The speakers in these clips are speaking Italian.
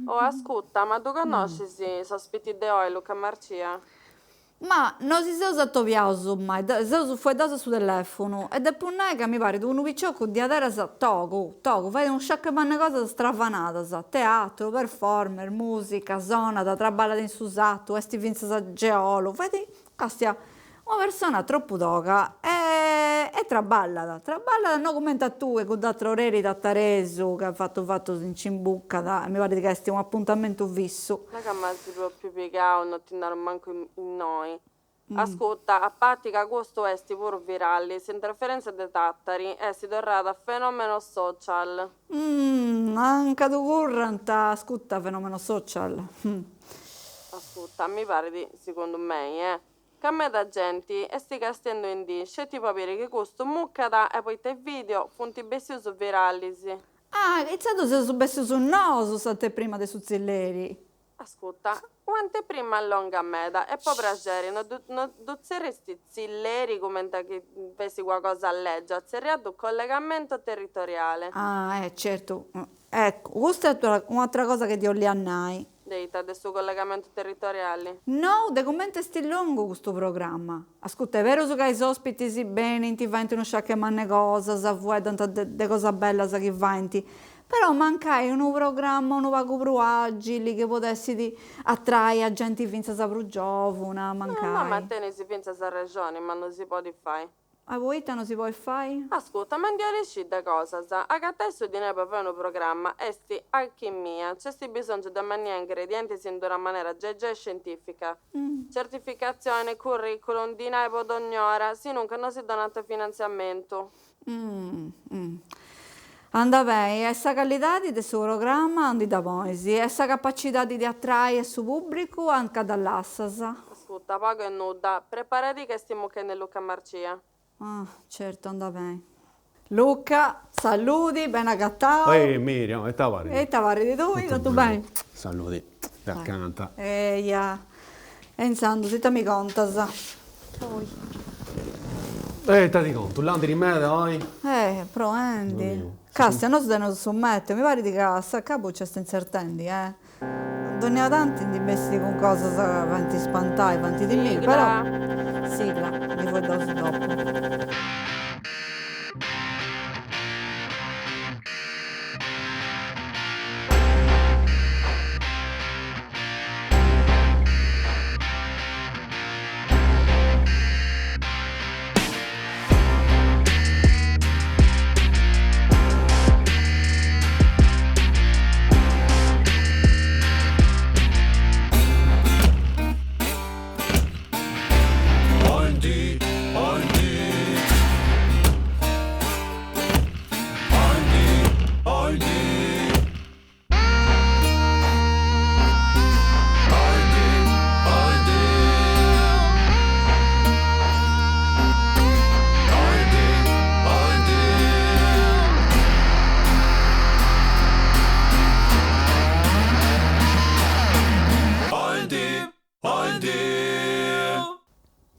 Oh, ascolta, ma tu conosci i sospiti di Oi, Luca Marcia? Ma non si sa toviato mai, se fu dato su telefono e dopo non è che mi pare che un picciocco di adere sa toco, fai un sciacco di cose stravanate, sa, teatro, performer, musica, zona, da traballa in susatto, esti vinza sa geolo, vedi, castia, una persona troppo toca e traballa, non come tu che con d'altro oreri da Taresu che ha fatto in Cimbucca, mi pare che sia un appuntamento fisso. Non è che mi si può più piegare, non ti andare manco in noi. Ascolta, a parte che questo è pure virale, se interferenza dei tattari è si tornata a fenomeno social. Anche tu currenta, ascolta fenomeno social. Ascolta, mi pare di, secondo me, che a me da gente e sti castendo in di, c'è tipo sapere che questo muccata e poi te video funti bessi su virali, sì. Ah, e tu sei subessi su noso, state prima dei suzzilleri. Ascolta, quante prima allonga meta e poi prageri, non saresti zilleri come che vesi qualcosa a legge, zerriato collegamento territoriale. Ah, certo. Ecco, questa è un'altra cosa che ti ho annai. Deita adesso collegamento territoriale. No, de commenti sti lungo questo programma. Ascolta, è vero che i ospiti si bene, ti vanti uno sciacche manne cosa, sa vuoi tanta de cosa bella sa che vanti. Però mancai un programma, un vago pro agili che potessi di attrarre a gente finza sa pro giovane, mancai. No, ma te ne si pensa a ragione, ma non si può di fare. A voi non si può fare? Ascolta, ma andiamo a da cosa, sa? A che adesso di ne per un programma, esti alchimia, c'è bisogno di mangiare ingredienti in una maniera già scientifica. Certificazione, curriculum, di ne per ogni ora, se non si donato finanziamento. Anda bene, essa qualità di questo programma andi da poesi, essa capacità di attrarre su pubblico anche dall'assasa. Ascolta, pago e nuda, preparati che stiamo che nel Luca Marcia. Ah, certo, anda bene. Luca, saluti, ben agattao. Ehi Miriam, e tavari? E tavari di tu, tutto bene? Saluti, ti accanta. Ja. E insando, se mi contasa. Ti conto, l'anno di me, dai. Pro Andy. Castia, non si devono sommettere, mi pare di cassa, a capo c'è sta incertendi, Donne tanti di bestie con cose, vanti spantai, vanti di me, però... Sigla, mi vuoi dare dopo.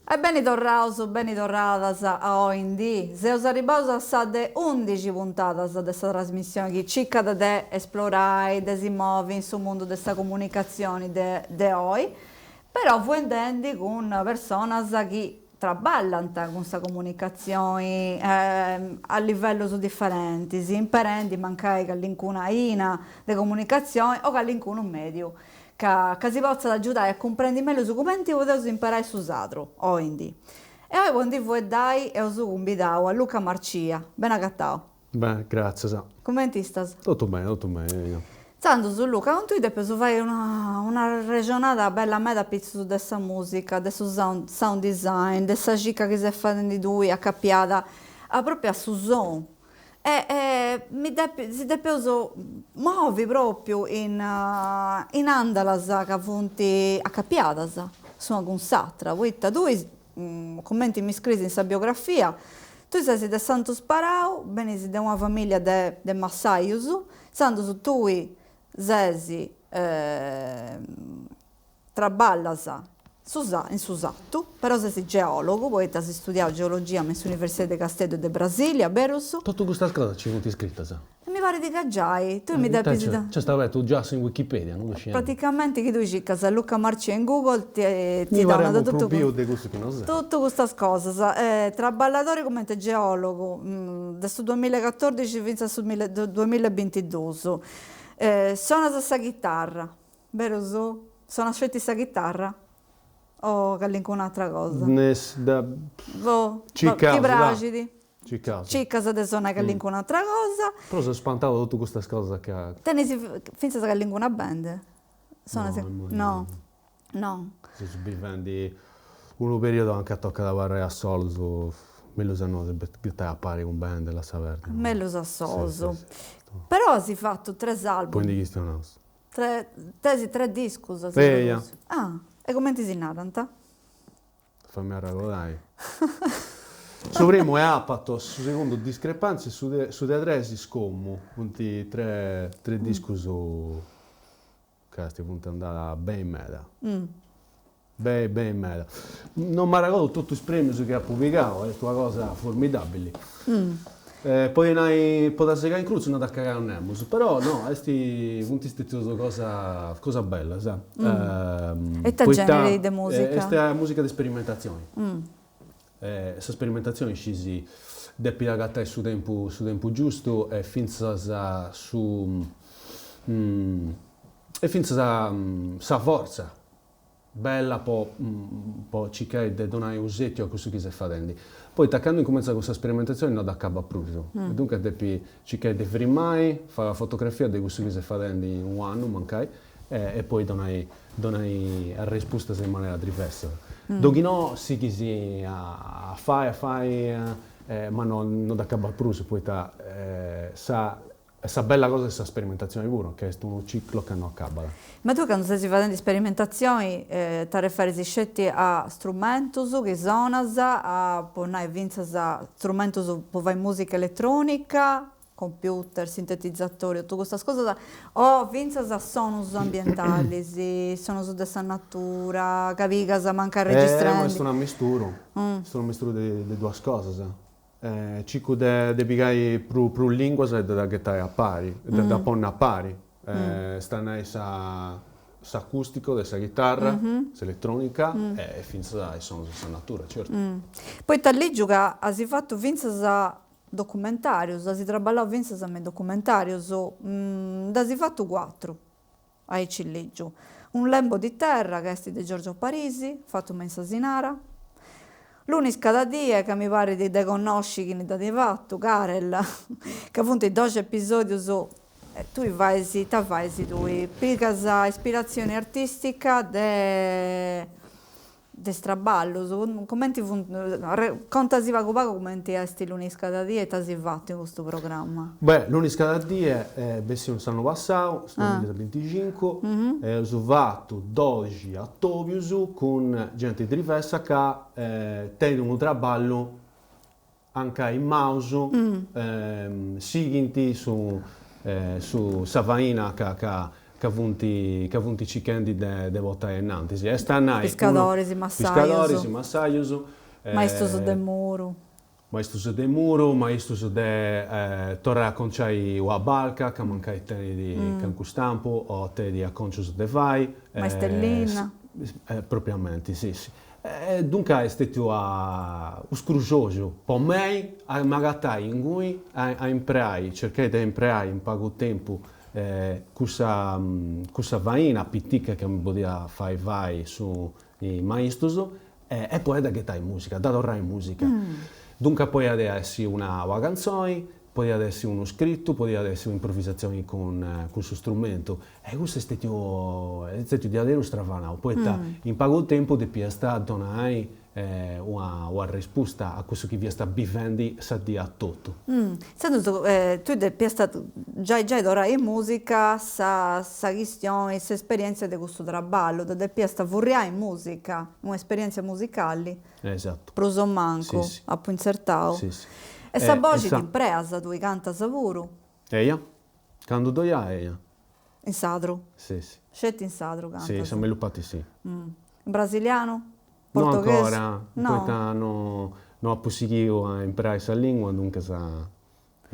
E bene tornadas a OIND. Se us arribaus a de 11 puntadas de questa trasmissione che cerca de esplorare, de si muove in su mondo della comunicazione de oggi, però voi intendi con persone che traballano con questa comunicazione a livello differenti, si imparando mancare che all'incuna ina di comunicazione o che all'incuna un medio. Che si possa aiutare a comprendere meglio su come potete imparare su Satro, quindi. E oggi quando voi dai e us convidato a Luca Marcia, ben agattao. Beh, grazie, sa. Come ti stai? Tutto bene. Santo su Luca, non tu devi fare una regionata bella a me da pizzo su questa musica, questo sound design, questa cica che si è fatta di lui, accappiata, proprio a su zone. Si deve muovi proprio in andalas che funti accappiatas, sono con Satra. Tu commenti mi scrivi in questa biografia, tu sei di Santo Sparau, benisi da una famiglia de Massaius, Santo tu sei traballas in Susattu, però sei geologo, poi hai studiato geologia all'Università di Castello de Brasilia, Berus. Tutto questa cosa ci vuoi iscritta, sa? Mi pare di caggiai. Tu mi dai pisita. C'è sta tu già su in Wikipedia, non lo scendo. Praticamente chi tu dici che Luca Marcio in Google ti Mi danno vorremmo tutto proprio di questo che non sa. tutte queste cose. Tra ballatore come geologo, dal 2014 fino al 2022. Suona questa chitarra, vero su? Suona scelti questa chitarra? O che un'altra cosa? Chi bracidi? Cicca se suona che un'altra cosa. Però sono spantato da tutte queste cose che... Tenesi finza che una band? No. Si vivendi un periodo anche a toccare da barre a solo, me lo sanno, che stai a pari un band della Saverna. Me lo sa soso. Però si fatto 3 album. Quindi chi stiamo? Tre dischi. Veia. Ah, e come ti si narranta? Fammi arrabbiare. Su primo è apato, su secondo discrepanze, su de tre si scommo, punti tre dischi su che sti punti andare ben meda. Ben meda. Non mi ricordo tutti i premi che ha pubblicato, è una cosa formidabile. Poi potete seguire in cruce, non da cagare un nemus, però no, questi punti sono cosa bella, sa. E te generi di musica? Questa è musica di sperimentazione. Questa sperimentazione scesi depi da gatta su tempo giusto e finza su sa forza bella po' cercare di donare usetti a questo che si fa dentro. Poi quando incomincia questa sperimentazione non da cabo proprio. Dunque depi cercare di fermare, fare la fotografia di questo che si fa dentro in un anno mancai e poi donare la risposta in maniera diversa. Dopo no, si chiesi a fare, ma non da cabo proprio, poi sa bella cosa è questa sperimentazione pure, che è un ciclo che non acaba. Ma tu quando stai facendo sperimentazioni, ti referi scetti a strumenti che suonas, a ponai vinzas a strumenti per fare musica elettronica, computer, sintetizzatori, tutte queste cose, o vinzas a sonus ambientali, sonus della natura, capigas a mancare registrare? Questo è una mistura di due cose. Cico de pigai pro linguas e da gettare a pari, da ponna a pari. Stanno sa acustico della chitarra, elettronica e finza sono della natura, certo. Poi da lì gioca, hai fatto vinzas documentarios, hai traballato vinzas a me documentarios, hai fatto 4 ai ciliggio. Un lembo di terra che è di Giorgio Parisi, fatto mensa Sinara. L'unica da dia che mi pare di conosci che ne da fatto, Karel, che appunto i 12 episodi tu fai tu, picas ispirazione artistica de straballo, come ti contasi poco come ti esti l'unica da dia e ti hai fatto in questo programma? Beh, l'unica da dia è un anno passato, nel 2025, ho fatto 12 a Tobius con gente diversa che tengono un traballo anche in mouse, seguenti su Savaina che ha avuto cichendi de volta in antes. Pescadores e massaios. Maestros de muro. Maestros de muro, maestros de torre a concai o a balca, che mancai te di Cancustampo o te di Aconcios de Vai. Maestellina. Propriamente, sì. Dunque è stato scrucioso per me, magari in cui a imparare, cercare di imparare in poco tempo questa vaina pittica che mi poteva fare vai su i maestros e poi da gettare musica, da tornare in musica. Dunque poi adesso una canzone, poi adesso uno scritto, poi adesso un'improvvisazione con questo strumento. E questo è stato davvero strano. Poi in poco tempo di piesta donare una risposta a questo che vi sta vivendo sa di a tutto. Sento, tu di piesta già d'ora in musica, sa questione, sa esperienza di questo traballo, di piesta vorrei in musica, un'esperienza musicale. Esatto. Proso manco, sì. appunto insertato. Sì. E sa voce ti impresa, tu canta savuro? Eia? Quando doia eia? In sadro? Sì. Scetti in sadro canta? Sì, siamo melupati sì. In brasiliano? Non Portoghese? ancora, No. poi non ho possibilità a imparare questa lingua, dunque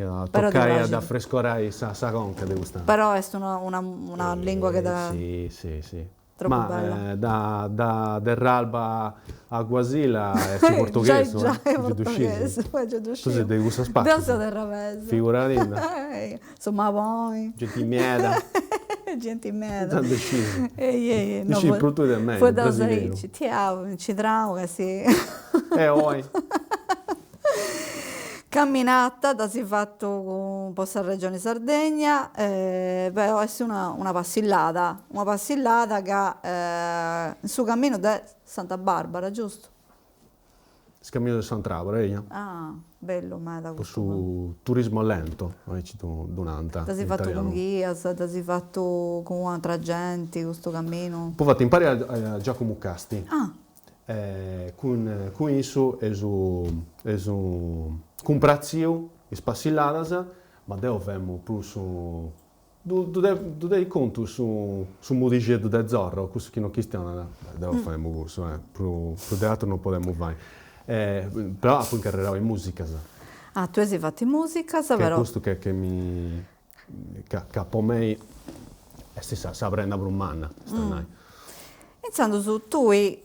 Però ti toccai ad piace. affrescorare sa conca di questa. Però è una lingua che da... Sì, sì, sì. Troppo Ma bella. da Ralba a Guasila è portoghese, già è già portoghese, poi già tu sei di questa spazio. Danza del Ravese. Figurati. Insomma, voi. Gentimieda. Gentilmente. Già deciso. No, Dici brutto di me, poi da brasileiro. sei, ci trauga, sì. Oi. Camminata da si fatto un po' a Regione Sardegna, però è una passillata che in suo cammino da Santa Barbara, giusto? Scammino di Sant'Abra, io. Ah, bello, ma da questo. Su turismo lento, noi ci donanta. Da si fatto con Ghias, da si fatto con altra gente, questo cammino. Poi fatto impari a Giacomo Casti. Ah, Con isso con prazio e spassilladas, ma devo avemo più su tu dai conto su modigedo da Zorro, questo che non cristiano, devo fare questo, più teatro non possiamo fare. Però poi carrerò in musica, ah, tu hai fatto in musica, che è però. questo che mi capo me è stessa sabrena brumana, Iniziando su tui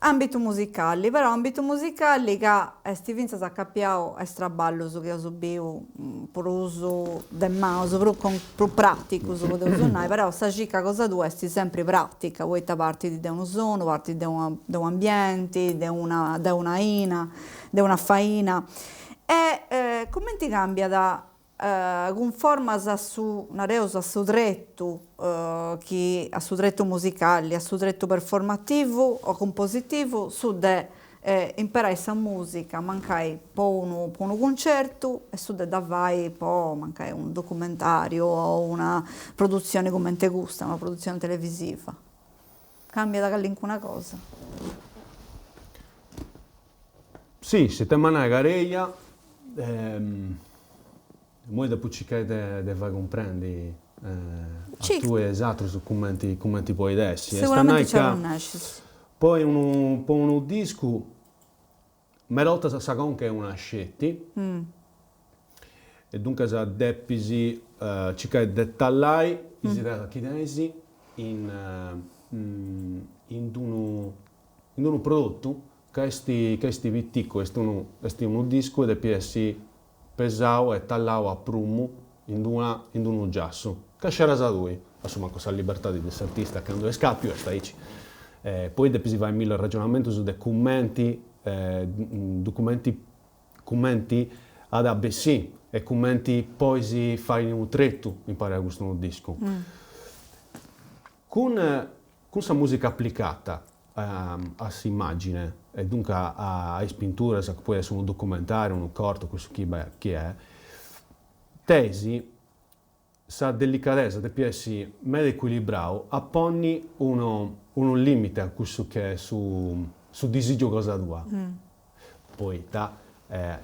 ambito musicali, però ambito musicali che sti vinza sa capiao è straballo su che ho subiu per uso del mouse, per pratico su che usare, però sa cica cosa tu esti sempre pratica, vuoi ta parti di un suono, parti di un ambiente, di una ina, di una faina. E come ti cambia da con formas a su nareus a su dretto che a su dretto musicale, a su dretto performativo o compositivo su de imparare sa musica, mancai po' uno concerto e su de da vai po' mancai un documentario o una produzione come te gusta, una produzione televisiva. Cambia da qualunque cosa. Sì, se te manai gareia, moi dopo ci che de vai comprendi Sì. tu esatto su come ti puoi dessi. Sicuramente c'è un nascis. Poi uno disco, ma volta sa che è una scetti, e dunque sa depisi ci che detallai, isidea chinesi in uno prodotto che è vittico, è uno disco ed è PSI pesau e tallau a prumu in uno giasso. Che c'era sa lui, insomma, questa libertà di questo artista che non deve scappio e sta ici. Poi si va in mille ragionamento su dei commenti ad ABC e commenti poi si fa in un tretto imparare a questo disco. Con questa musica applicata a questa immagine e dunque a spinture, che può essere un documentario, un corto, questo chi è, tesi sa delicatezza di essere meglio equilibrato, apponni uno limite a questo che è su disagio cosa tua. Poi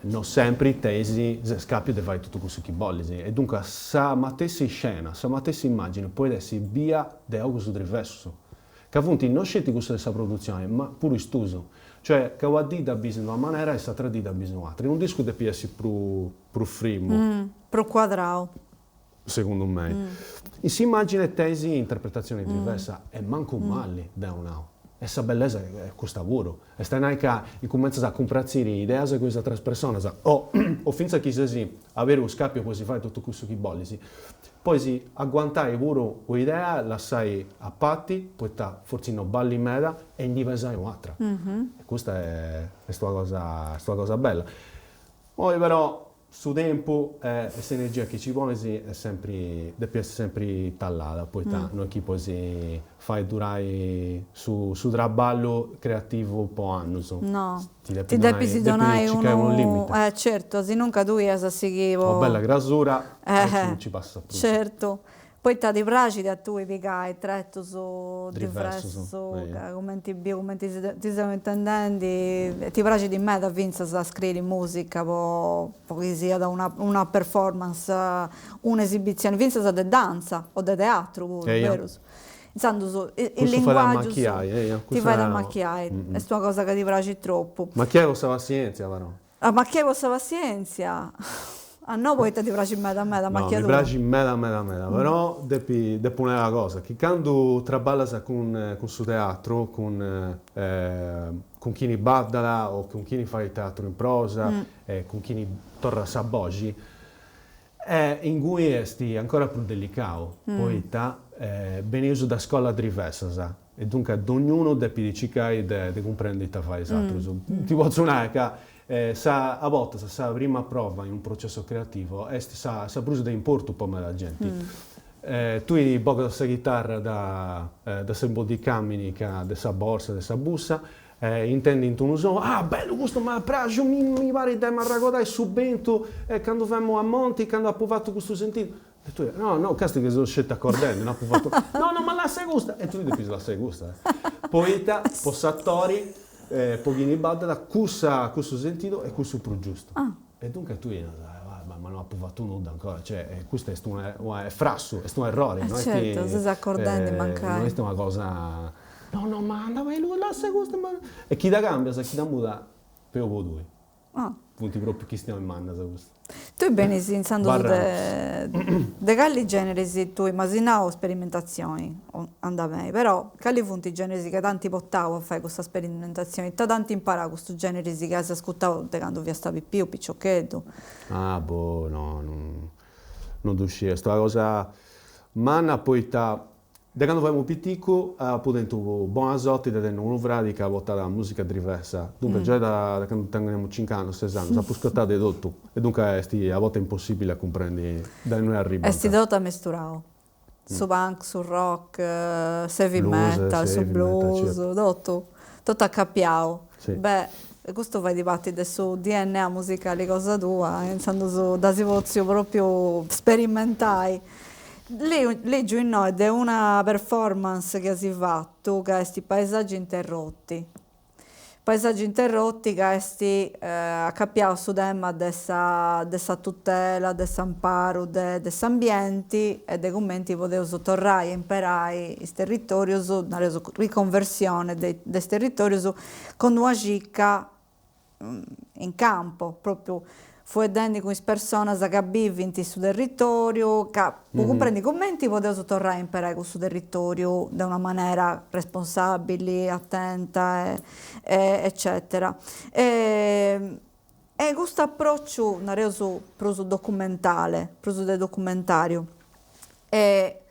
non sempre tesi scappi di fare tutto questo che voglio. E dunque sa matessa scena, sa matessa immagine può essere via di algo su diverso. Che appunto non scegli questa produzione, ma pure stuso. Cioè, che va di da bisogno una maniera e sa tre di da bisogno un'altra. Non disco di essere più frimo. Pro quadrao. Secondo me. E si immagina tesi e interpretazioni diverse e manco male da un'altra. E sa bellezza è questo lavoro. E sta che comincia a comprare idee di queste tre persone. O finché si avere un scambio poi si fa tutto questo che vuole. Poi si agguantare un'idea, la sai a patti, poi forse non balli in meda e in divisa un'altra. E questa è questa cosa bella. Poi però su tempo questa energia che ci vuole deve essere sempre tallata, poi noi chi poi fai durare su traballo creativo un po' anno. No, ti devi donare un limite. Certo, se non cadui a seguire. Una bella grasura non ci passa più. Certo. Poi ti piace a tu pigai tretto su diverso, come ti stiamo intendendo, ti piace di me da Vince a scrivere musica, poi sia da una performance, un'esibizione, Vince sa di danza o di teatro, vero? Insomma, il linguaggio ti fai da macchiare, è una cosa che ti piace troppo. Ma chi è questa pazienza, però? Ma che è questa pazienza? A noi poi ti piace meda No, mi macchiatura. piace meda, però devo una cosa, che quando traballas con su teatro, con chi ne baddala o con chi ne fa il teatro in prosa, con chi ne torna a Bogi, in cui esti ancora più delicato, poeta, benissimo da scuola diversa, e dunque ognuno deve cercare di comprendere il fare esatto. Ti posso dire che a volte sa prima prova in un processo creativo sa brusa da importo un po' la gente. Tu hai poco questa chitarra da sembo di cammini da sa borsa, da sa bussa, intendi in tono bello questo ma piace mi pare da marragodai subento quando vamo a Monti quando ha provato questo sentito e tu no questo che sono scelta accordendo non ha provato no ma la sai gusta e tu devi la sai gusta poeta possattori pochini badda questo sentito e questo più giusto e dunque tu ma non ha provato nulla ancora, cioè questo è frasso, è un errore, non certo, è che, si sta accordando mancare. non è una cosa, no, ma andava lui là, se questo, ma... E chi da cambia, se chi da muda, per voi due. Punti proprio chi stiamo in manna, se questo. Tu bene sei iniziando de quali generi tu immaginavo sperimentazioni andavai, però quali punti generi che tanti portavo a fare questa sperimentazione, tanti imparavo questo genere che si ascoltavo quando vi stavi più picciochetto. No, non uscire, questa cosa manna poi da quando facciamo piccolo, potendo buona sorte di avere un frate che ha votato la musica diversa. Dunque, già da quando teniamo 5 anni, 6 anni, si può ascoltare di tutto. E dunque, a volte è impossibile a comprendere da noi arriva. E si dota mesturao. Su punk, su rock, heavy metal, su blues, certo. Tutto accappiato. Sì. Beh, questo fai dibattito su DNA musicale, cosa tua, pensando su da sivozio proprio sperimentai. Leggo in noi è una performance che si fa fatto, che questi paesaggi interrotti. Paesaggi interrotti che sti accappiato su tema dessa tutela, dell'amparo, dell'ambiente e dei commenti potevo tornare e imparare i territori, una riconversione dei territori con una cicca in campo, proprio fuedendo con le persone che vivono in sul territorio, che comprende i commenti potevo tornare a imparare questo territorio da una maniera responsabile, attenta, eccetera. E questo approccio è reso proso documentale, proso del documentario. E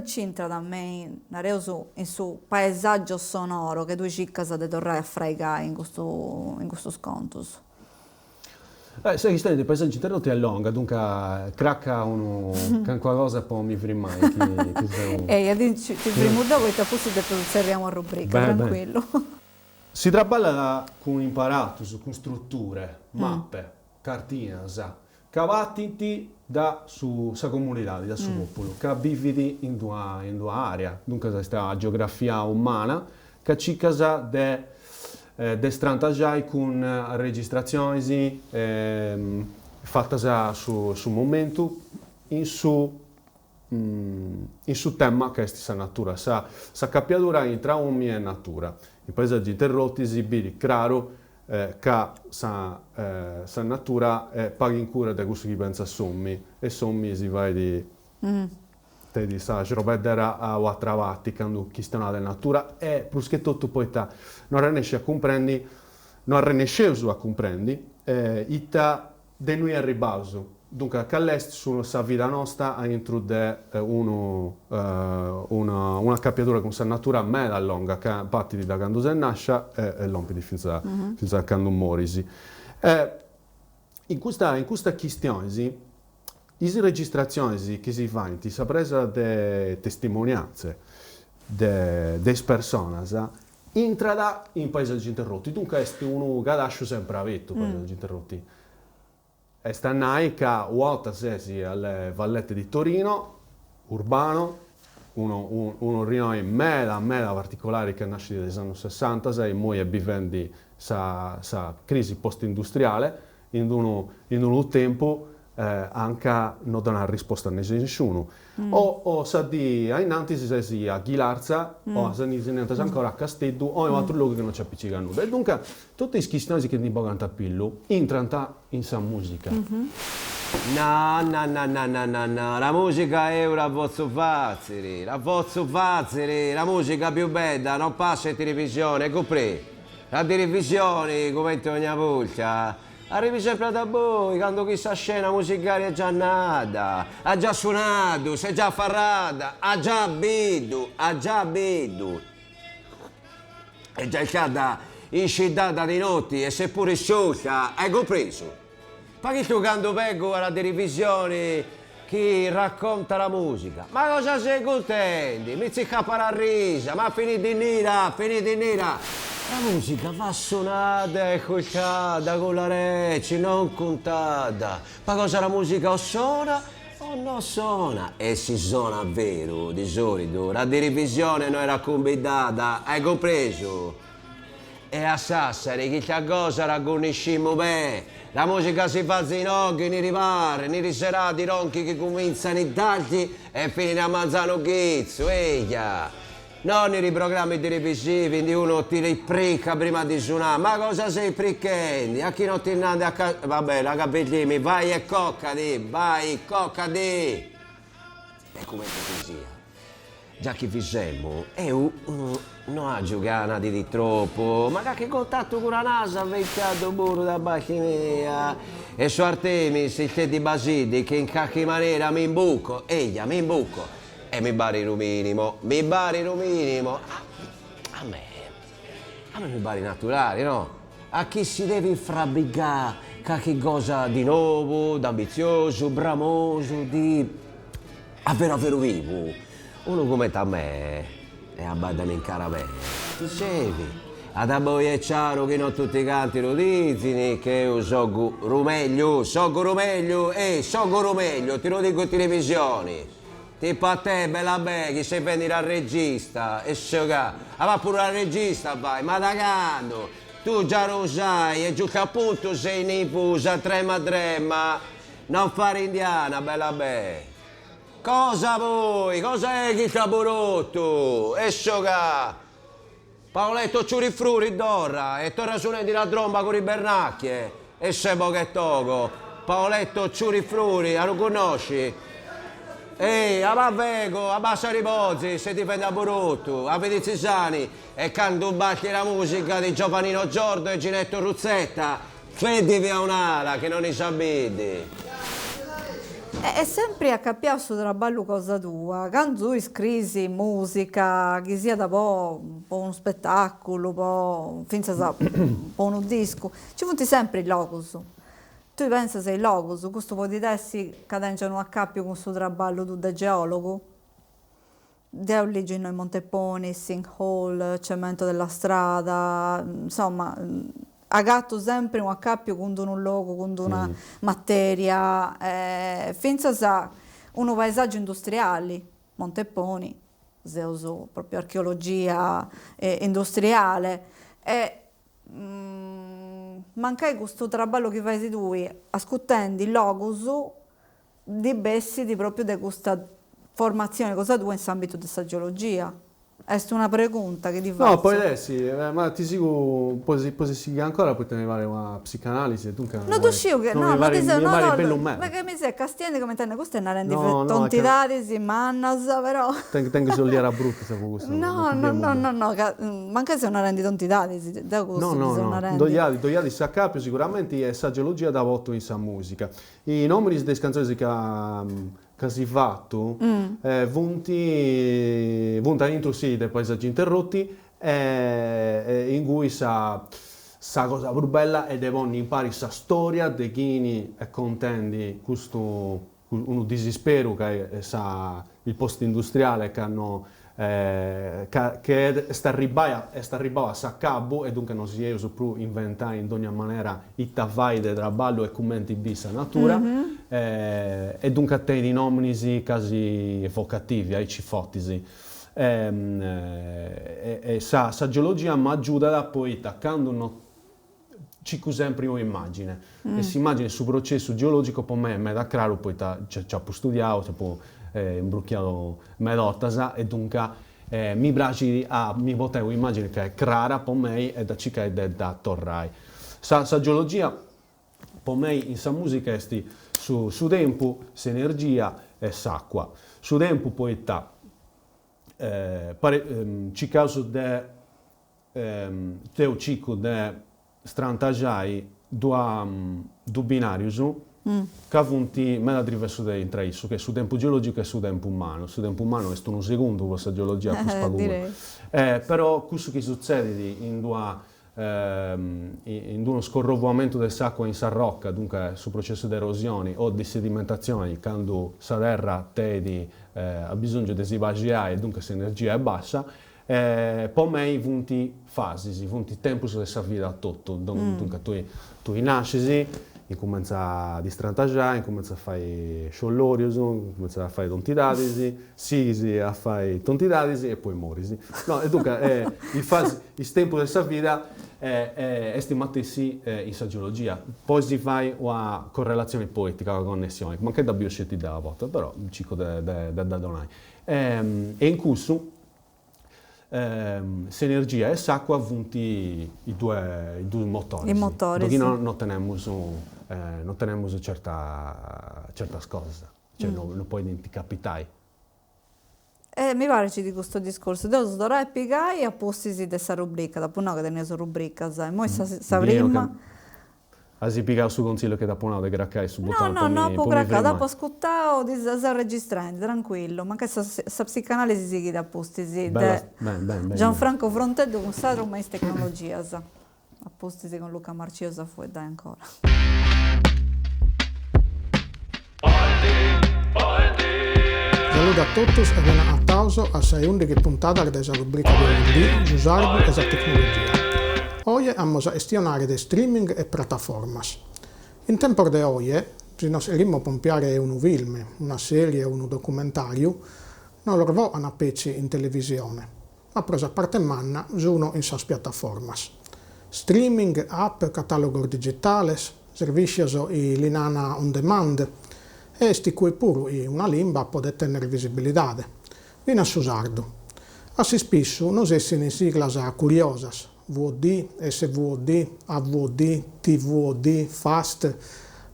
c'entra da me, è reso in suo paesaggio sonoro che due ciccas de tornare a fregare in questo sconto. Sai che stai dei paesaggi interrotti è lunga, dunque cracca uno qualcosa può mi free mai. Ti primo dopo e poi serriamo a rubrica, tranquillo. Si tratta con imparato, con strutture, mappe, cartine, cavati da sa comunità, da suo popolo, che vivi in due aree, dunque questa geografia umana, che ci casa de strantagiai con registrazioni fatte su momento in su tema che è questa natura, sa cappiatura tra uomini e natura. I paesaggi interrotti si vede chiaro che sa natura paga in cura da questo che pensa sommi e sommi si va di di sa rovedere a attravati quando chi sta nella natura e plus che tutto poi non riesce a comprendere ita de noi a ribaso dunque che all'est sono sa vita nostra a introdurre una cappiatura con sa natura meda lunga che partiti da quando si nasce e l'ompiti fino a quando morisi in questa questione le registrazioni che si fanno, si presa delle testimonianze delle persone, entrano in paesaggi interrotti. Dunque, è uno che lascia sempre avetto paesaggi interrotti. E sta che volta sesi alle vallette di Torino, urbano, uno rione meda particolare che nasce negli anni 60 e poi è vivendo sa crisi post-industriale in un tempo anche non dà una risposta a nessuno. O sa di innanzi si a Ghilarza o a Sanizzinente ancora a Castello o in altro luogo che non c'è appiccica nulla. E dunque tutte le questioni che ti bogano a pillo entrano in sa musica. No, no, no, no, no, no, no, la musica è ora a vostro fazzeri, la musica più bella non passa in televisione, comprì? La televisione, come in ogni volta, arrivi sempre da voi, quando questa scena musicale è già nata, ha già suonato, si è già affarrata, ha già bevuto, è già calda, inscidata di notti e seppure sciolta, hai compreso? Ma che tu quando vengo alla televisione chi racconta la musica? Ma cosa sei contenti? Mi si cappa la risa, ma finite in nera, La musica va suonata e ascoltata con la reci, non contata. Ma cosa la musica o suona o non suona? E si suona vero, di solito. La televisione non era convidata, hai compreso? E a Sassari chi c'ha cosa la conosciamo bene. La musica si fa in occhi, nei ripari, nei riserati ronchi che cominciano i tagli e finire a mangiare un chizzo, eia. Non nei programmi televisivi di uno ti riprecca prima di suonare. Ma cosa sei pricchendi? A chi non ti andate a casa? Vabbè, la capellimi, vai e coccati. E come che sia? Già che fisemmo, non ha giocato di troppo, ma che contatto con la NASA ha vecchiato pure da Bacchimea. E su Artemis, il che di Basidi, che in qualche maniera mi imbucco, e mi bari lo minimo. A me mi bari naturale, no? A chi si deve infrabbigare qualche cosa di nuovo, d'ambizioso, bramoso, di... a vero vivo. Uno come te a me è a badare in caravella. Dicevi, ad a voi è chiaro che non tutti canti lo dicono, che io so Rumeglio, te lo dico in televisione. Tipo a te, bella che se vendi al regista, e sciogà, ma pure al regista vai, ma da quando? Tu già lo sai, e giù che appunto sei niposa, trema, non fare indiana, bella. Cosa vuoi? Cosa è che ti ha borotto? E sciogà! Paoletto ciurifruri d'orra e torna suonendi la tromba con i bernacchie. E se che toco. Paoletto ciurifruri, lo conosci? Ehi, a bassa ripozzi, se ti prendi a borotto, a vedersi sani e canto bacchi la musica di Giovannino Giordo e Ginetto Ruzzetta. Fedi via un'ala che non ne sapete. È sempre a capire su traballo cosa tua, quando scrivi musica, che sia da un po' uno spettacolo, un po', un po' un disco, ci funti sempre il locus. Tu pensi sei il locus, questo può dirsi che non a cappio con questo traballo tu da geologo? Deo leggi noi Montepone, sinkhole, cemento della strada, insomma... agatto sempre un accappio con un luogo, con una materia, finza sa un paesaggio industriale, Monteponi, se uso proprio archeologia industriale, e mancai questo traballo che fai tu, ascoltando il logos di bessi di proprio di questa formazione, cosa tu in ambito di questa geologia? È una pregunta che ti faccio. No, poi adesso, ma ti dico, potresti ancora poi te ne fare una psicanalisi, tu non tu sciu che no, ma ti sei no, ma che mi sei castiende come te ne questa è una rendi No, tontidadi si mannasa però tengo solliera brutta se questo. no, manca se una rendi tontidadi da questo No, dogliadi sa capio sicuramente è sa geologia da voto in sa musica. I nomi delle canzoni che si fatto, vunti all'intro sì dei paesaggi interrotti, in cui sa cosa più bella è devono impari sa storia di chi è contendi questo uno disispero che è il post industriale che hanno che sta arrivando a Saccabo e dunque non si è più inventare in ogni maniera i tavai di traballo e commenti bisa natura e dunque a te di nomini casi evocativi, ai cifottisi e sa geologia mi aiuta a poi attaccando ci sempre un'immagine e si immagina sul processo geologico per me è da chiaro poi c'è più studiato imbrucchiato medottasa e dunque mi piace mi potevo immagine che è chiara per me e da ciò che è da torrai sa geologia per me in sa musica è su tempo, s'energia e s'acqua. Su tempo poi sta, ci causa de teu cico de strantajai du binarius che avunti meno diverso tra isso, che su tempo geologico e su tempo umano. Su tempo umano è uno secondo questa geologia più spagula. Però questo che succede in uno scorrovuamento dell'acqua in sarrocca, dunque sul processo di erosione o di sedimentazione, quando la terra ha bisogno di svagiare e dunque l'energia è bassa, poi mai vunti fasi, vunti tempo della vita tutto. Dunque tu nasci, incomincia a distrantagiare, incomincia a fare sciollorio, incomincia a fare tontidadisi, sisi a fare tontidadisi e poi morisi. No, e dunque il tempo della vita è stimatesi in geologia. Poi si fa una correlazione poetica, una connessione, ma che da bioscetti della volta, però il cico da donai. E in questo s'energia e s'acqua avunti i due motori. I motori, sì. Sì. Non tenemos certas cose, cioè non puoi identificare. Mi pare ci di questo discorso. Devo dovrà piegare a posti di questa rubrica, dopo no che teniamo su rubrica, sai. Mo sa prima. Hai piegato su consiglio che dopo no de graccai su buttato. No, può graccare, dopo ascoltare di sa registrare, tranquillo, ma che sa psicanalisi si chiede a posti di bene. Gianfranco Frontello con Sadro mais tecnologia, sa. A posti con Luca Marciosa fu e dai ancora. Saluto a tutti e buon applauso a 611 puntata della rubrica di di usarlo e la tecnologia. Oggi vamos a gestionare di streaming e piattaformas. In tempo di oggi, se non saremmo pompiare un film, una serie o un documentario, non lo trovo una pezzi in televisione, ma presa parte manna sono in sas piattaformas. Streaming, app, catalogo digitale, servizi i linana on demand, e sti cui pure una lingua può tenere visibilità. Viene a usarlo. Assi spesso non esistono siglas curiosas, VOD, SVOD, AVOD, TVOD, FAST,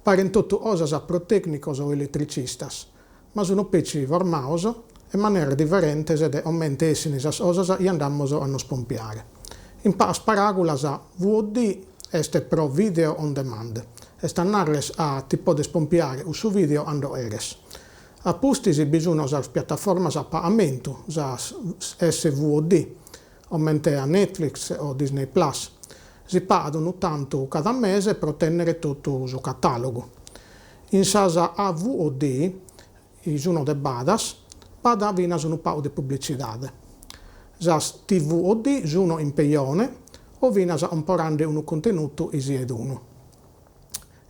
paren tutto cosas pro tecnicos o elettricistas, ma sono pezzi formaos e maniere differenti ed aumente essere esas cosas e andiamo a nos pompiare. In pas paragulas VOD est pro video on demand. Estannarles a tipo de spompiare su video ando eres. A pustisi bisogna usare piattaformas a pagamento, SVOD, aumente a Netflix o Disney Plus. Si pagano tanto cada mese per ottenere tutto il catalogo. In sasa AVOD, sono de badas, bada vina sono pau di pubblicità. Sas TVOD sono in peione o vina un po' rande un contenuto isi ed uno.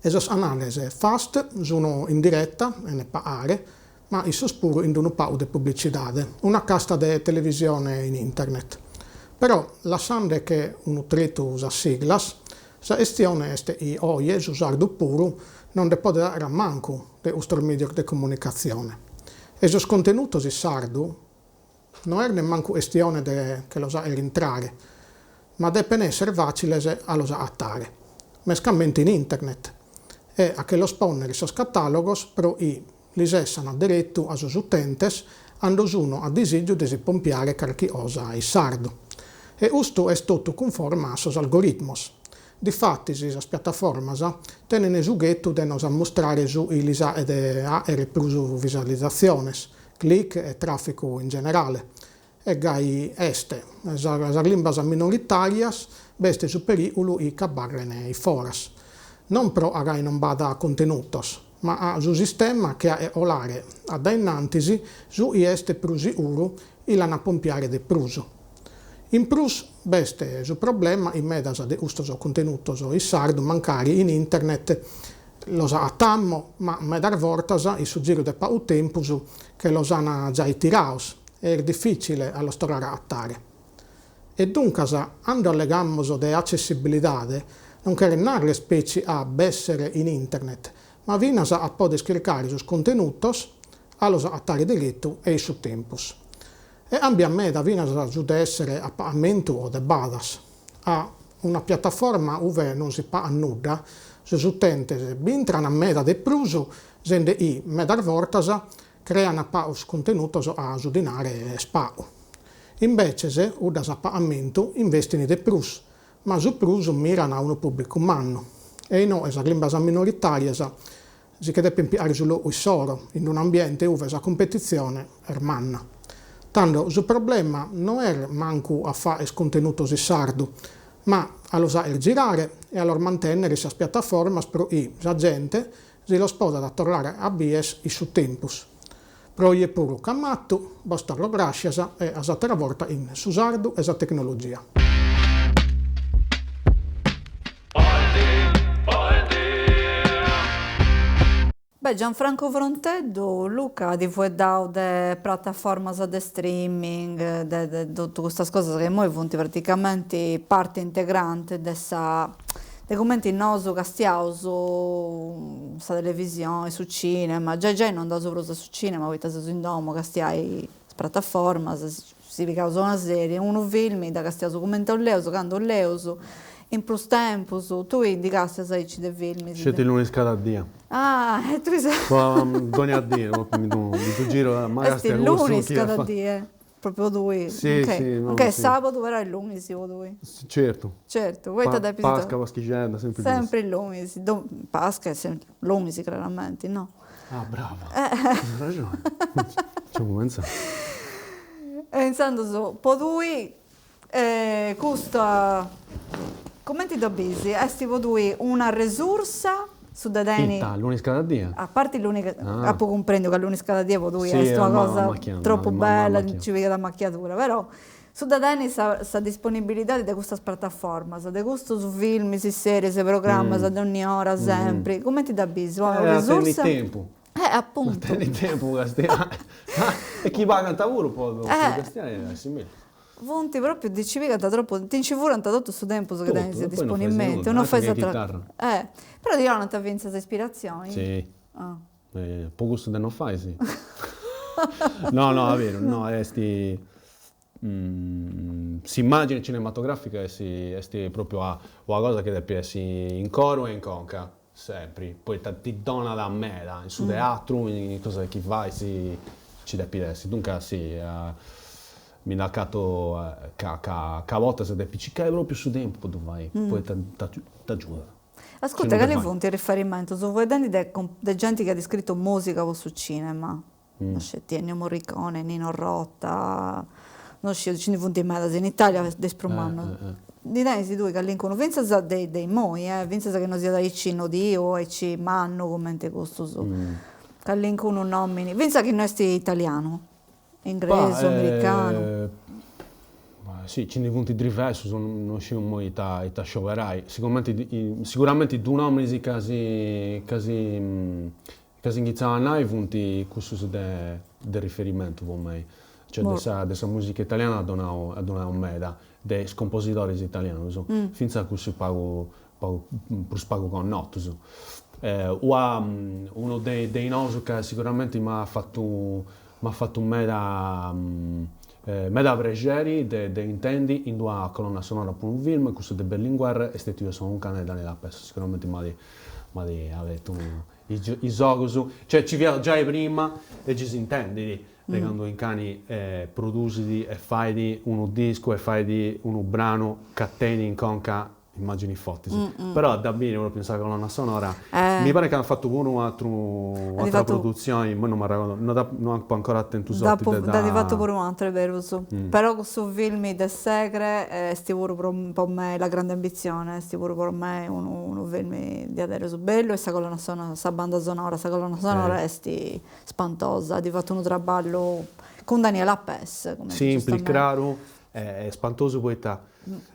Esas analisi fast sono in diretta e ne pagare, ma il sospuro in un pau di pubblicità, una casta di televisione in internet. Però, lasciando che un utretto usa siglas, la gestione è oggi usare pure non può dare a manco di un medio di comunicazione. Esos contenuti in sardo non è manco gestione che lo sa entrare, ma deve essere facile a lo sa attare, mescamente in internet. E a che lo sponnere sos catalogos pro i li sessano diretto a sos utentes ando uno a desiderio di si pompiare qualche cosa in sardo. E questo è tutto conforme a sos algoritmos. Difatti, le piattaforme tenen esughetto di nos mostrare su i lisa ed e plus visualizzazioni, click e traffico in generale. E gai este, le lingue minoritarias, beste su pericolo i cabarrene i foras. Non pro agai non bada contenutos, ma a su sistema che è olare ad innantisi su este prusi uru ilana pompiare de pruso. In plus, beste su problema in medas de ustos contenutos o i sardo mancari in internet lo sa attammo, ma medar vortas il su giro de pau tempus che lo sana già i tiraus, è difficile allo storare attare. E dunque, ando allegamos de accessibilità, non che le specie a essere in internet, ma vinas a poter scaricare sus contenutos allo attare diretto e su tempus. E ambia me da vinas a essere a pagamento o de badas, a una piattaforma dove non si fa nulla, se utente entrano a meda de pruso, sende i medar vortasa, creano paus contenutos a sudinare spao. Invece se udas a pagamento investino de prus, ma su prus mirano a un pubblico manno. E no, esa limbasa minoritaria si chiede pimpiare sullo solo in un ambiente dove la competizione è manna. Tanto il problema non è manco a fare contenuto sardo, ma a lo saper girare e a loro mantenere questa piattaforma per la gente si lo sposa da tornare a bies i su tempus. Pro è puro cammatto, basta lo gracias e a satera volta in su sardo e sa tecnologia. Beh, Gianfranco Fronteddu, Luca, di voi dau de piattaformas de streaming, de tutte queste cose che noi sono praticamente parte integrante de commenti nosu castiau su televisione, su cinema, già non da sopra su cinema, poi su in domo castiai piattaformas, si picau su una serie, uno film, da castiau su commento leusu, canto leusu, in plus tempus, tu indicasti a saici de film. Siete lunedì cada dia. Ah, e tu sei... Doni a dire, mi giro, magari Questi lunedì cada dia, proprio due. Sì, ok, sì, no, ok, sì. sabato però è lunedì, sì, due. Certo. Certo, voi da Pasca, Paschicella, sempre il lunedì, Pasca è sempre lunedì, chiaramente, no? Ah, brava. Hai ragione. Ci ho pensato. Pensando su, poi questo, come ti do busy? Esti poi una risorsa su da deni. Lunedì cada dia. A parte l'unica, a poco comprendo che l'unica da dia poi Sì, è una cosa macchina, troppo bella, macchina. ci vede la macchiatura, però su da deni sa disponibilità di questa piattaforma, sa di questo su film, si serie, si programma, sa di ogni ora, sempre. Come ti da busy? Una risorsa? Tempo. Appunto. Tieni tempo, Castiano. E chi va a cantare può Castiano è simile. Vonti proprio dici che da troppo ti ci vuole tutto questo tempo che Tutto, dai sia e poi non fai disponibilmente nulla, non anche fai che esattamente però di là non ti avvinza queste ispirazioni Sì. Ah. Poco su non fai, sì. No, è vero, no, esti si immagina cinematografica e esti proprio a una cosa che deve essere in coro e in conca, sempre. Poi ti dona da me, in su teatro, in cosa che fai, ci deve essere. Dunque, sì, mi dà cato che a volte se devi piccare proprio su tempo, tu vai, poi ti aiuta. Ascolta, che ne fonti riferimento? Su voi denti di gente che ha descritto musica o su cinema? Non c'è Ennio Morricone, Nino Rota, non c'è, ci ne fonti mai in Italia desprumano. Di denti due che linkono, pensa dei moi, pensa che non sia da Icino Dio e ci manno come te questo su. Che linkono nomini, pensa che non sia italiano, inglese, americano. Sì, ci ne punti diversi, non c'è un mo' ita scioverai. Sicuramente due nomi casi iniziano a punti questo de riferimento per me. Cioè dessa musica italiana ha donato meda, dei scompositori italiani, finza che si pago con notte. Uno dei nomi che sicuramente mi ha fatto meda pregeri de intendi in una colonna sonora per un film, questo de Berlinguer, e io sono un cane da nella peso, sicuramente mi ha detto i giochi, cioè ci via già prima e ci si intende, legando in cani produci e fai di uno disco e fai di uno brano, cateni in conca, immagini forti, però da bene proprio pensare alla colonna sonora mi pare che hanno fatto pure un'altra produzione, ma non mi ricordo, non ho ancora attento da fatto pure un altro, è vero, però su film del Segre stivuro un po' me la grande ambizione, stivuro per me un film di Adele su bello e sa colonna sonora, sa banda sonora, sa colonna sonora è spantosa, di fatto un traballo con Daniela Pes, semplice, chiaro, è spantoso poi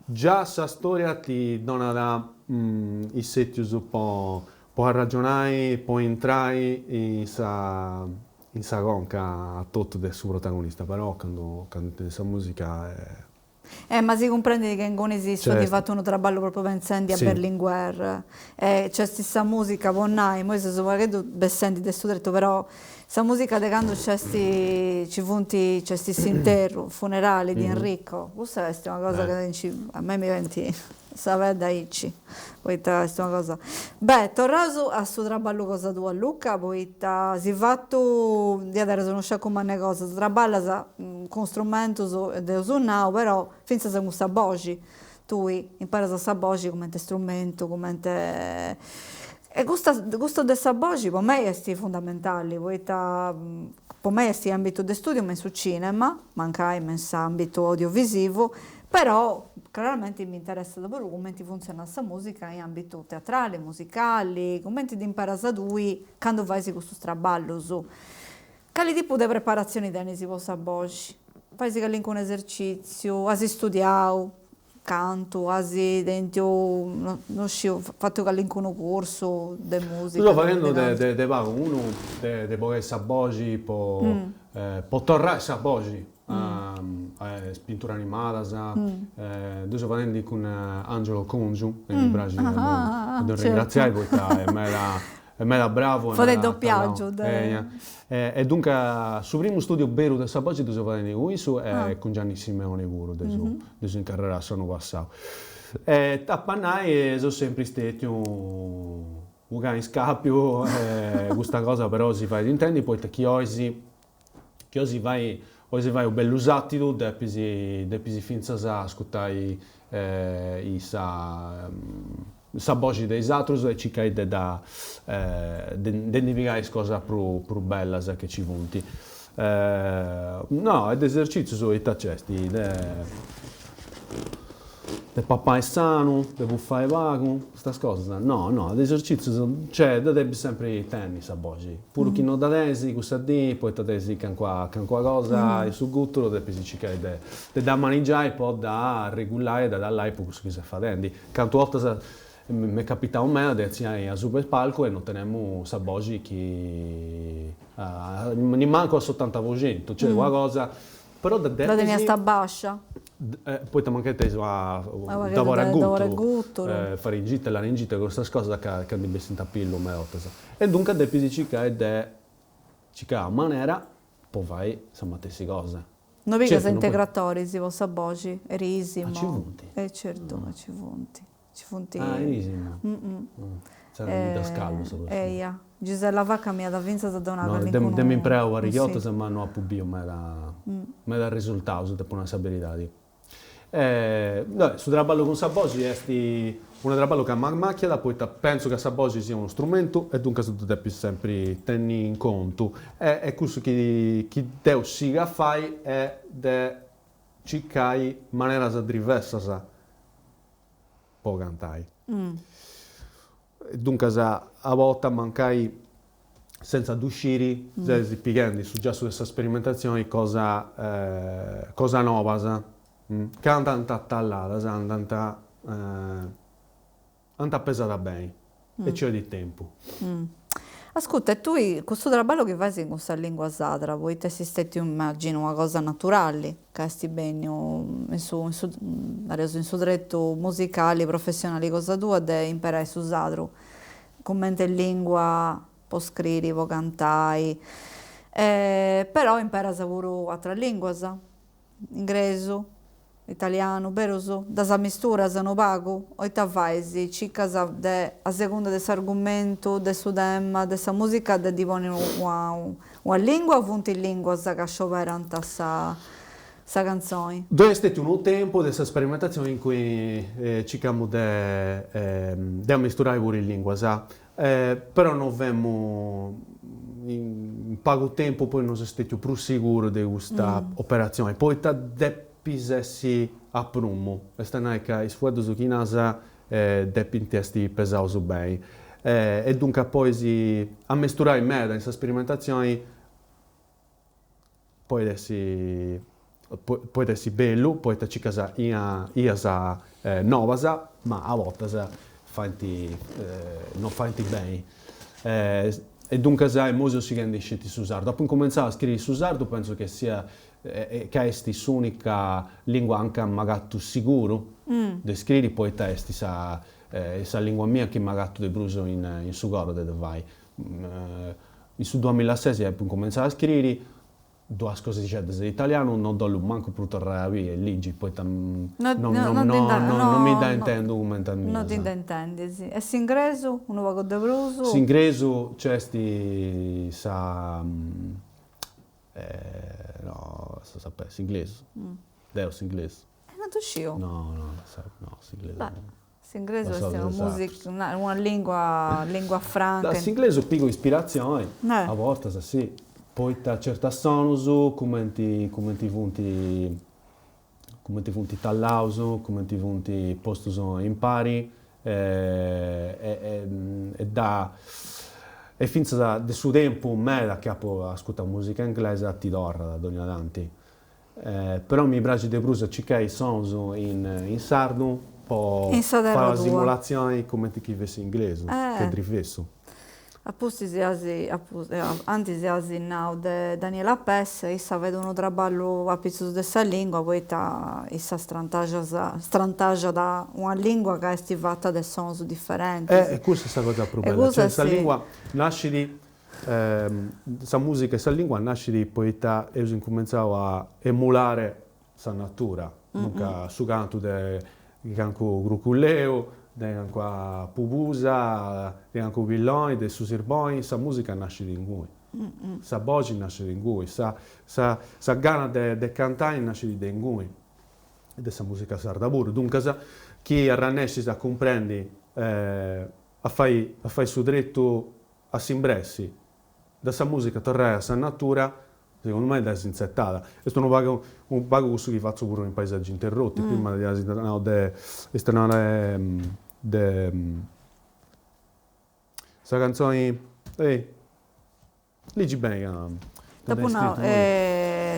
già sa storia ti dona da i setti su può ragionare, può entrare in sa conca a tutto del suo protagonista, però quando questa musica è... ma si comprende che non esiste, certo. Di fatto uno traballo proprio pensando a Berlinguer, c'è stessa musica, buonai, poi se so che tu senti del suo detto, però Sa musica de quando ci funti questi sinterru, funerali di Enrico, questa è una cosa che a me mi venti sapere da ici, questa è una cosa. Beh, tornato a sto traballo cosa tua Luca, poi si fatto di adesso non so come cosa, traballa con strumenti de suonao, però finza se musta voci, tu impari a sa voci come strumento, come e questo de sa voce per me è fondamentale, per me è ambito di studio, ma su cinema, manca in ambito audiovisivo, però chiaramente mi interessa davvero come funziona questa musica in ambito teatrale, musicale, come ti impara a lui quando vai su questo traballo su. Quali tipo di preparazioni tieni si possa voce? Fai un esercizio, hai studiato? Canto, asi dentro, non so, fatto qualche corso di musica. Sto facendo de vago, uno de poche saboggi, po torrare saboggi, pittura animata, due sto facendo con Angelo Congiu, in Brasile, devo ringraziare perché è mega bravo. Fa del doppiaggio. E dunque, sul primo studio vero del Saboggi dove sto facendo questo è con Gianni Simeone pure, adesso in carriera sono passato. E a Pannai sono sempre stato un cane in scappio, questa cosa però si fa intendi, poi chi oggi vai un bello usatido, depi finza a ascoltare i saboggi dei altri e cercare di indicare cosa più bella che ci punti. No, è esercizio su i taccesti, de papà è sano, de buffare vago, queste cose. No, l'esercizio, cioè, devi sempre tenere i saboggi. Pure chi non da tesi, questa di, poi da tesi che cosa, e su guttolo devi cercare di da mangiare, poi da regolare, da dare l'aipo, questo che si fa dentro. Quante volte mi è capitato a me a dirci a super palco e non teniamo saboggi che ne manco a 80%, cioè qualcosa, però da la tenia sta bascia. Poi ti manca teso a lavorare a gutto, faringite, laringite, queste cose che devi sentire pillo, e dunque devi cercare a maniera, poi vai a mettersi cose. Non vi che integratori, si possa saboggi, risimo. Ci punti. Certo, ci punti. Ci funti. Risimo. C'era da scaldo, se lo so. Gisella Vacca mi ha da vinta da donare. No, mi imprego a righiotta, ma non a pubblico, ma da risultato, dopo una stabilità. Su traballo con saboggi è un traballo che macchia, poi penso che saboggi sia uno strumento e dunque tu devi sempre tenere in conto. E questo che devi siga fai è di cercare in maniera diversa può cantare. Dunque a volte mancai senza uscire, spiegando già su questa sperimentazione cosa nuova. Che andata tallata, andata pesata bene e c'è di tempo. Ascolta, e tu questo traballo che fai in questa lingua sadra, voi ti assistete, immagino, una cosa naturale, che sti bene in su dritto musicale, professionale, cosa tua, de imparare su sadro, commenta in lingua, può scrivere, può cantare, però impara pure altre lingue, inglese, italiano, beroso, da sa mistura, sa no pago, o ta faisi, circa a seconda del argomento, del suo tema, della musica, de divoni una lingua o funti lingua che scioperano sa canzone? Dove è stato un tempo di questa sperimentazione in cui cerchiamo di misturare pure le lingue, però non abbiamo in poco tempo poi non siamo stati più sicuri di questa operazione. Poi pisessi a prumo, questa non è che sfuodo su chi nasa depintesti pesao su bene. E dunque poi a misturare in me in questa sperimentazione poi dessi bello, poi ti casa iasa novasa, ma a volte non fanti bene. E dunque il museo si rende scelti su sardo. Dopo cominciare a scrivere su sardo penso che sia che è l'unica lingua anche magari sicuro di scrivere poi testi sa lingua mia che magari di bruso in sugoro dove vai su 2006 ho cominciato a scrivere due cose in italiano, non do manco per tornare a via, lì poi non mi dà intendo documentare. Non ti intendi, sì. E s'ingreso, un nuovo de bruso? S'ingreso c'è no, sapere, s'ingleso. Deus inglese. Non tu scio? No, s'inglese. Beh, s'ingreso Lo so, è una esatto. musica, una lingua franca. Da s'inglese pico ispirazione, a volte sì. Poi da certa sonuso, come ti funti tallauso, come ti funti posto impari, e finza da suo tempo me da capo ascolta musica inglese ti dorra da ogni avanti. Però mi piace di Brusa ciccai sonso in sardo, poi fare la simulazione come ti chiedessi inglese, che drifesso. Appunto, antes si asinnau de Daniela Pes, issa vede uno traballo a pizzo di questa lingua, poi issa strantagia da una lingua che è fatta da suoni differenti. E questa è la cosa più bella. Cioè, questa lingua nasce di, questa musica, questa lingua nasce di poeta e ho cominciato a emulare questa natura. Dunque, su canto di canco gruculeo, anche a Pubusa, anche a Villoni, del Susirboi, sa musica nasce di noi, sa voce nasce di noi, sa gana de cantare nasce di noi, e questa musica sarda pure. Dunque, chi arrannesce sa comprendi, a fai su dritto a simpressi, da questa musica tornare a sa natura, secondo me è disinsettata. Questo è un pago questo che faccio pure in paesaggi interrotti, prima di esternare questa canzone, lì ci bene. Dopo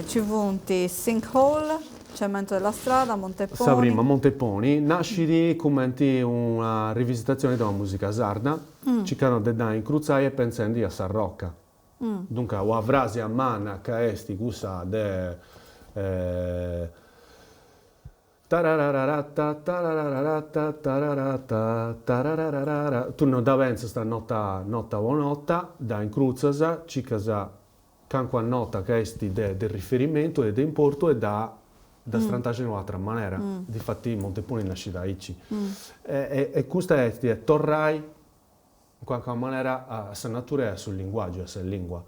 ci funti Sinkhole, Cemento della strada, Monteponi. Sa prima, Monteponi, nasce come una rivisitazione della musica sarda, ci canno in cruzai e pensando a San Rocca. Dunque, o avrasi a manna che esti cusa de tu non da pensa sta nota o nota da in cruzasa ci casa canqua nota che esti del riferimento e d'importo e da strantaggi in un'altra maniera. Difatti Monteponi nasce da Ici. E questa è torrai in qualche maniera a sa natura e a sul linguaggio, a sa lingua.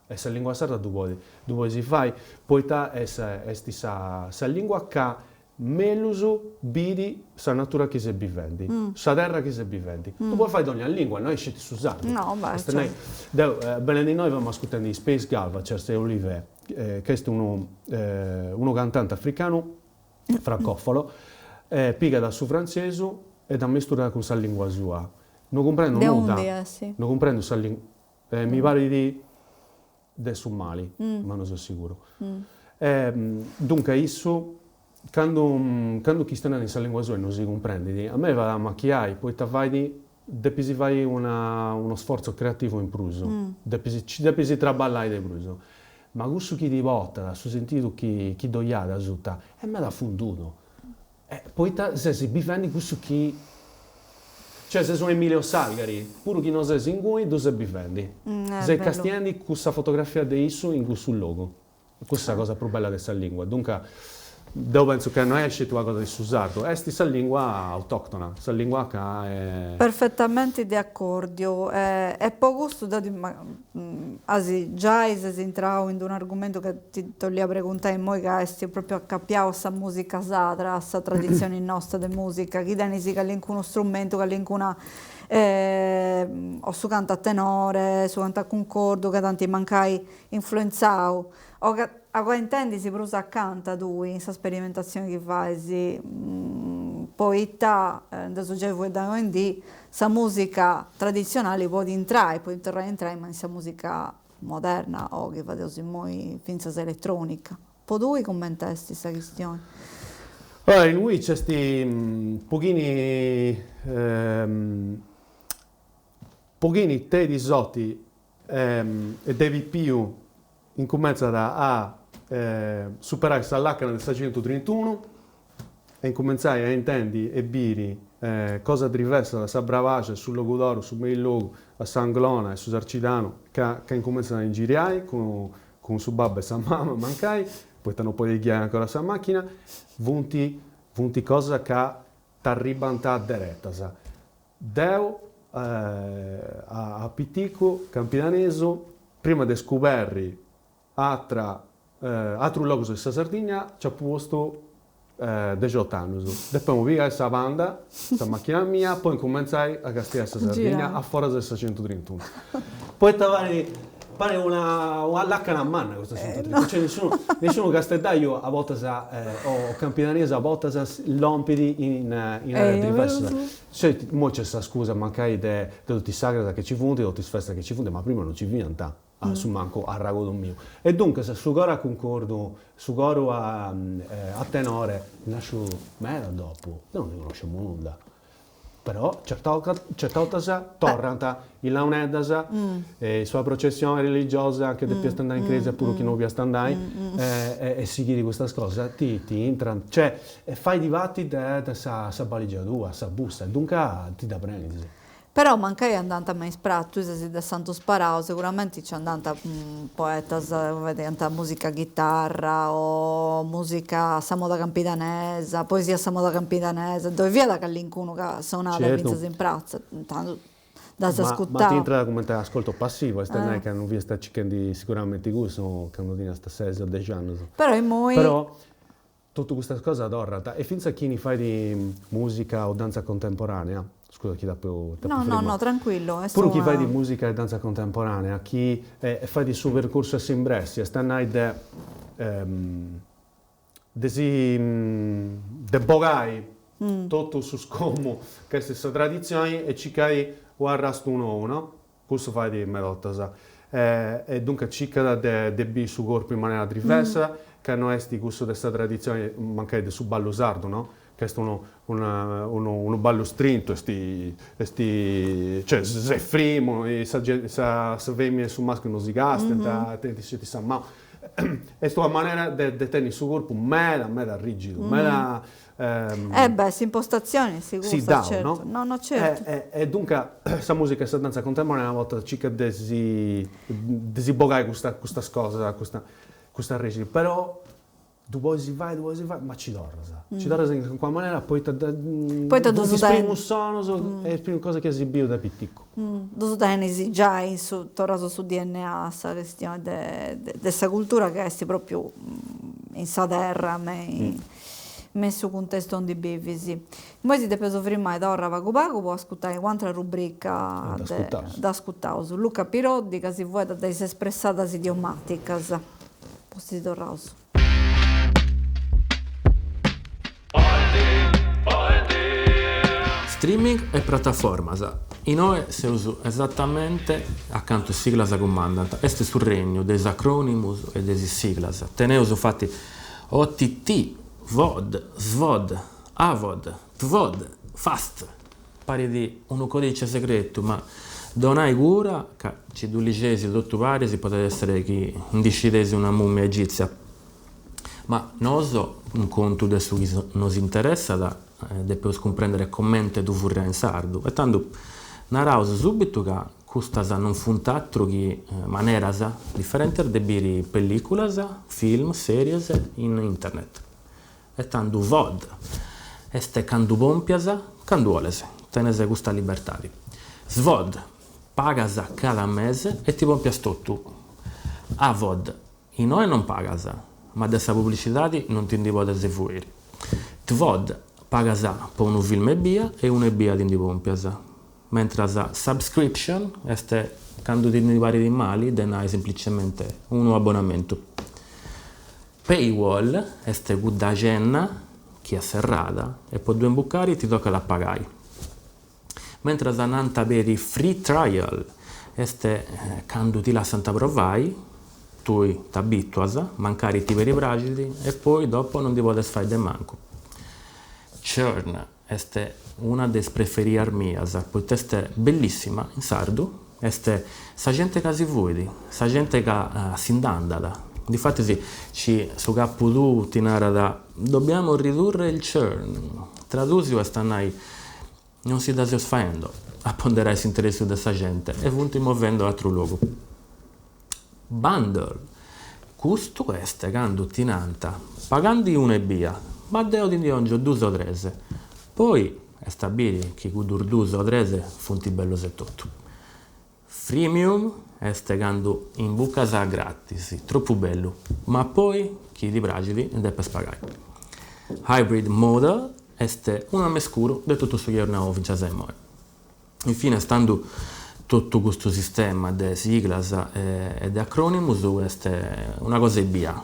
E sa lingua sarda dove si fai, poi ta esti sa lingua che meluso bidi sa natura che si bivendi, sa terra che si bivendi. Tu puoi fare ogni lingua, noi scetti su sardo. No, beh, bene di noi abbiamo ascoltato di Space Galva, Cerse Olive, che è uno cantante africano, francofalo, piga da su francese e da mistura con sa lingua sua. Non comprendo nulla, non comprendo sa lingua, mi pare di Somali, ma non sono sicuro. Dunque, isso, quando chi sta in sa lingua sua non si comprende, a me va a macchiare, poi devi fare uno sforzo creativo in pruso, devi traballare di pruso. Ma questo chi di volta, su sentito chi doiada tutta, e me l'ha fonduto. Poi se si bifendi questo chi... Cioè, se sono Emilio Salgari, pure chi non sei in cui, tu sei bifendi. Se castiendi questa fotografia di isso in questo logo. Questa è la cosa più bella di questa lingua. Dunque, io penso che non è scelto una cosa di Susardo, è questa lingua autoctona, questa lingua che è... Perfettamente d'accordo. E poi questo, già si entrato in un argomento che ti volevo preguntare, noi che è proprio accappiato questa musica sacra, questa tradizione nostra di musica, chi tiene che ha uno strumento, che ha una... o su canta a tenore, su canta a concordo, che tanti mancai influenzato, o che a intendi si prosa a canta tu in questa sperimentazione che fai, poeta, da soggetto da noi, questa musica tradizionale può entrare, ma in questa musica moderna o che va in finza elettronica. Può tu commentare questa questione? Allora, in lui c'è questi pochini te di Zotti e David Piu incominciano a superare questa lacca del 631 e incominciare a intendi e biri cosa diversa da sa bravaggio sul Logudoro, su Meilogo, a Sanglona e su Sarcidano, che incominciano a ingiriare con suo babbo e sa mamma, mancai, poi stanno poi di ghiare ancora sa macchina, vunti cosa che t'arribanta diretta, sa. Deu a Pitico, Campidaneso, prima di scoperri altro luogo di Sardegna, c'è posto 18 anni. Dopo mi via questa banda, questa macchina mia, poi cominciai a gastare Sardegna Girare. a fuori del 631. Poi pare una lacca a mano questa 131. Cioè nessuno gastettaio a volte o campidanese a volte lompidi in area diversa. Cioè, mo c'è questa scusa, mancai di tutti i sagrada che ci funde, tutti i festa che ci funde, ma prima non ci viene su manco a ragodo mio. E dunque se su gara concordo, su gara a tenore, nasce mera dopo, non ne conosciamo nulla. Però certa volta tornata in launedasa, sua processione religiosa anche del più andare in chiesa pure chi non vi andare e si chiede questa cosa ti entrano, cioè fai divati da sa baligiatura, sa busta, dunque ti da prendi. Però mancai andante a mai sprat, tu sei da Santo Sparao, sicuramente c'è andata poeta, vedete, musica chitarra o musica samoda campidanesa, poesia samoda campidanesa, dove via da Callincuno che suonava Certo. in prazza, tanto da si Ma ti ascoltare. entra come ascolto passivo, e non è che non vi sta cercando sicuramente gusto, che non tiene sta 6 o 10 anni. Però in moi... Però tutta questa cosa adoro, e finché a chi ne fai di musica o danza contemporanea, scusa chi No, tranquillo. pure chi fai di musica e danza contemporanea, chi fa di suo percorso a Simbresi, stanno de bogai tutto su scomo queste tradizioni e ci cai o arrasto uno, no? Questo fai di melottasa. E dunque cica de bi su corpo in maniera diversa, che non è questo questa tradizione, manca di su ballo sardo, no? Questo uno ballo strinto, cioè se frimo, se vemi su maschio non si gasta, ti sa ma è sta maniera di tenere su corpo mera rigido, mera si impostazioni, sicuro, si dà, certo. no? No, certo. E dunque questa musica, questa danza contemporanea una volta circa desi bogai questa cosa, questa regia, però dove si vai, ma ci dorsa in qualche maniera, poi ti esprimo sono, esprimo cose che esibio da piccolo. Tu tieni già tornato su DNA questa questione di questa cultura che è proprio in sa terra, messo in contesto di bivisi. Poi si deve soffrire da ora vago può ascoltare un'altra rubrica da ascoltare su Luca Piroddi che si vuole da espressata idiomatica. Posti tornato. Streaming e piattaformas. In noi si usa esattamente accanto a siglas comandant. Este sul regno dei acronimus e dei siglas. Teneus fatti OTT, VOD, SVOD, AVOD, TVOD, FAST. Pare di un codice segreto, ma non hai cura che ci dulicesi tutto vari si potrebbe essere che indecidesi una mummia egizia. Ma non so un conto di su che nos interessa da devo comprendere commenti du furre in sardo e tanto naraus subito che questa non funtatro che maneras differenti de biri pelliculas, film, series in internet e tanto VOD este candu bompias canduoles tenese questa libertà SVOD pagas cada mese e ti bompias tutto a VOD in noi non pagas ma dessa pubblicità non ti indivo fuori TVOD pagas per un film e un ebia di indipompias, mentre la subscription este quando ti vari di mali, denai semplicemente un abbonamento. Paywall este gudda cenna, che è serrata, e poi 2 bucari ti tocca la pagai. Mentre la nanta per free trial este quando ti lasciano provai, tu ti abituas, mancari ti veri fragili e poi dopo non ti puoi fare de manco. Churn este una des preferiar mias, poiché è bellissima in sardo, este sa gente che si vuoi, sa gente che si indandala. Difatti sì, ci su capo tu ti narra da dobbiamo ridurre il churn. Tradusio stanai non si da sfaendo a ponderare gli interessi della gente e vunti muovendo a altro luogo. Bundle, questo è quando tinanta, pagando una e via, ma deo di oggi 2 o 3. Poi è stabile che con 2 o 3 funti bello se tutto. Freemium è quando in buca sa gratis, troppo bello, ma poi chi di fragili deve pagare. Hybrid model è una mescura di tutto questo che abbiamo vinciato in noi. Infine, stando tutto questo sistema di siglas e di acronimi, è una cosa e via,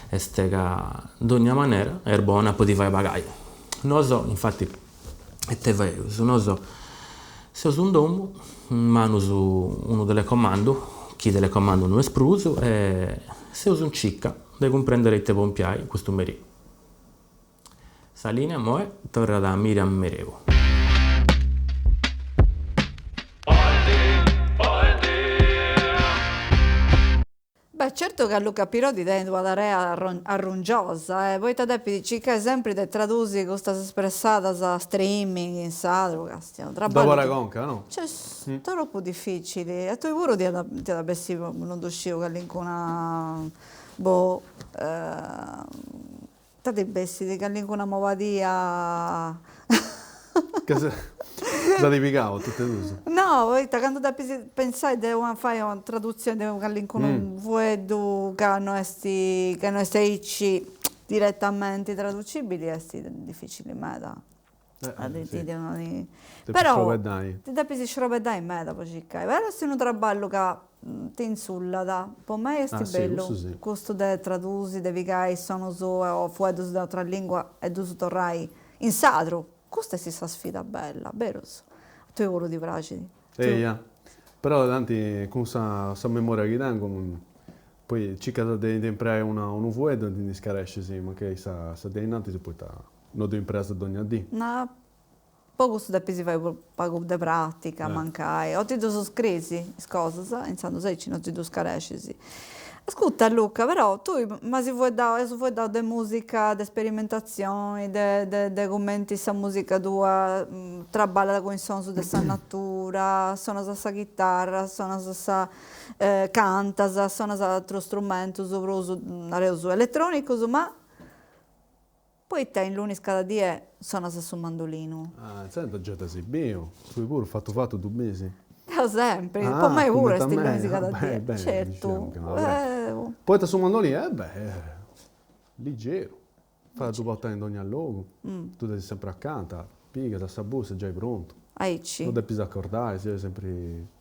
è che di ogni maniera è buona per fare pagare. Non so, infatti, e te vedo, non so, se uso un domo, mano su uno delle comando, chi delle comando non è spruso, e se uso un cicca, devo comprendere i te pompiai, questo merì. Sa linea, mo' torna da Miriam Merevo. Beh, certo che a Luca Pirodi deve una tarea arrungiosa, poi ti devi dire sempre di tradurre questa espressata a streaming, in sadro, che stiamo Dopo traballo. la conca, no? Cioè, troppo difficile. E tu pure ti avessi non uscito che l'incuna boh, ti avessi di che l'incuna movadia. Che se sadificavo tutte e due. No, poi quando pensai di fare una traduzione di un vuedo che non è direttamente traducibili, è difficile me da. Sì. Però ti devi scirobeddare in me da poi però se un traballo che ti insulla per me è bello sì. questo di tradursi devi che sono su o fuori da un'altra lingua e tu torrai in sadro questa è questa sfida bella vero tu hai voluto di fragili però tanti con sa memoria che tengo poi circa di imparare un vuoto di scaresce sì ma che sa dei nati si può non di impresa ogni dì no poi questo devi fare pago di pratica mancai o ti do scrisi cose insomma sai non ti do scaresci ascolta Luca però tu ma se vuoi dare di musica di sperimentazioni di commenti sa musica tua traballa con il suono della natura suona sa chitarra suona sa canta suona sa altro strumento su elettronico ma poi te in lunis cada dia suona su mandolino. Senta, già ti sei bio. Tu pure fatto 2 mesi. Sempre, per me pure sti lunis cada dia. Bene, Certo. Diciamo poi ti su mandolino, leggero. Fai 2 volte in ogni luogo. Tu devi sempre accanto, piga, da sabù, sei già pronto. Aici. Non devi accordare, sei sempre.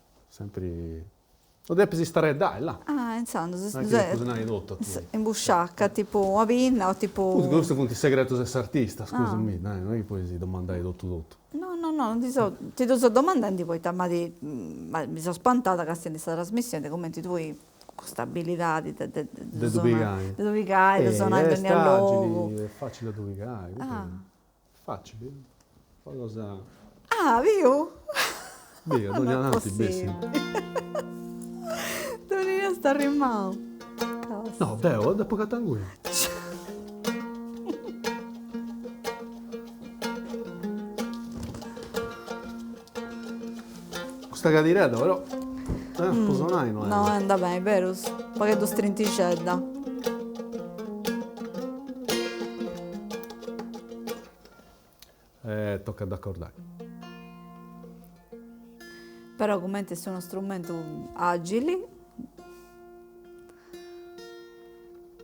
Non devi stare dai là. Insomma, in busciacca, tipo una pinna o tipo... Scusa, questo è un segreto dell'artista, scusami, dai, non è che poi si domandai tutto. No, ti sto domandando poi, ma mi sono spantata che stiamo in questa trasmissione, come ti tu questa abilità di dubicare, di suonare ogni luogo. È facile da dubicare, facile, qualcosa... Vio, non è avanti, bessi. Non sta rimando. No, Deo, dopo Catanguia. Questa cadiretta però, posonai non è. No, anda bene, vero? Poi che strinticedda. Tocca d'accordare. Però commenti sono strumenti agili.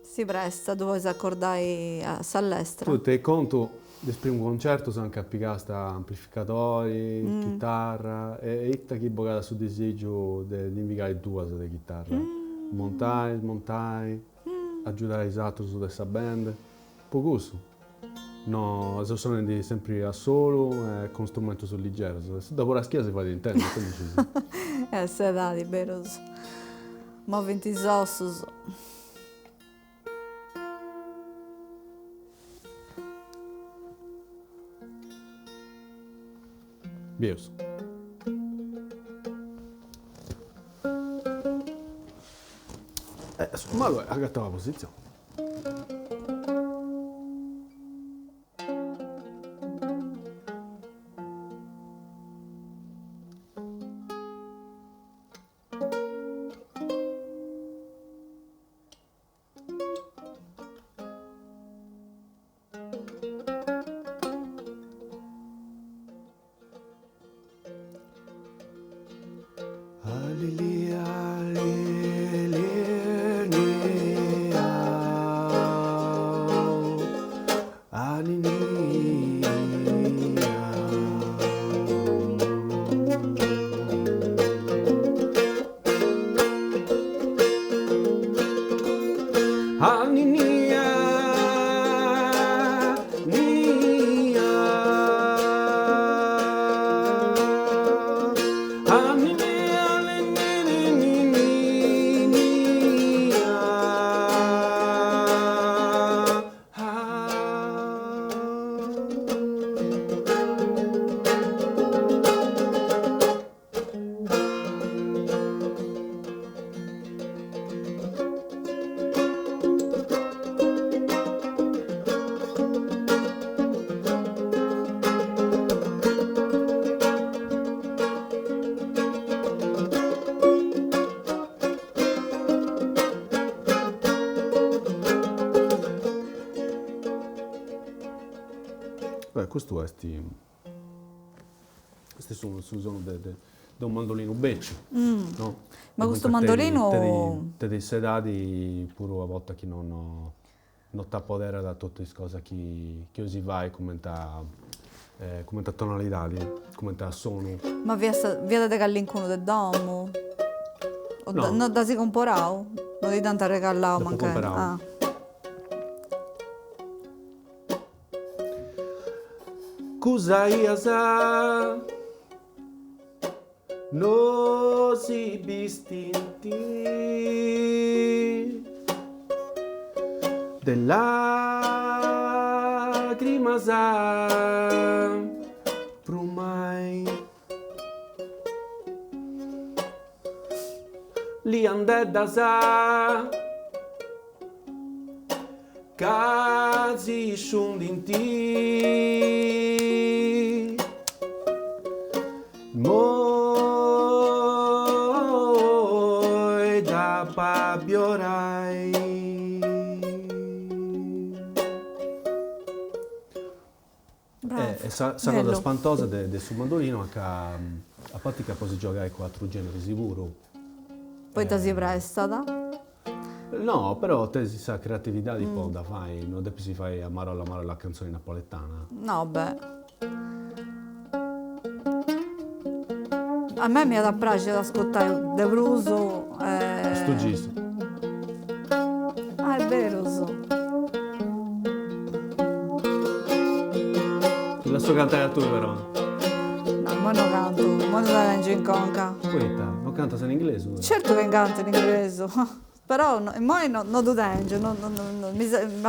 Si presta, dove si accordai all'estero. Tu ti conto del primo concerto sono capicati amplificatori, chitarra e itta chi bogata su disegno di invigare 2 di chitarra. Montai, aggiungere esatto su questa band. Poco questo. No, se sono sempre a solo con strumento sul leggero. Dopo la schia si fa di intento, se dai, vero. Ma 20 ossos. Bios. Ma allora, agattava la posizione. Questo è sono un mandolino beccio, no? Ma questo mandolino... Te dei sedati pure a volte che non ti podere da tutte le cose che si vai come tonalità, come suono. Ma via da gallincuno del domo? No. Non da si comporao? Non di tanto regalao Dopo mancare? comperao. Cosa ia sa no si distinti della lacrima sa prumai li andedda sa casi shundinti moi da pabiorai sarà da spantosa del suo mandolino a parte che poi si gioca con altri generi sicuro. Poi ti si presta? No, però te si sa creatività di po' da fai, non devi si fai amaro la canzone napoletana. No, beh. A me mi ha da piacere ascoltare De Bruso. Sto giusto. Ah, è vero, so. La so cantare tu però. No, ma non canto, ma non leggo in conca. Aspetta, non canta in inglese? Certo che canto in inglese, però non do dengio, non mi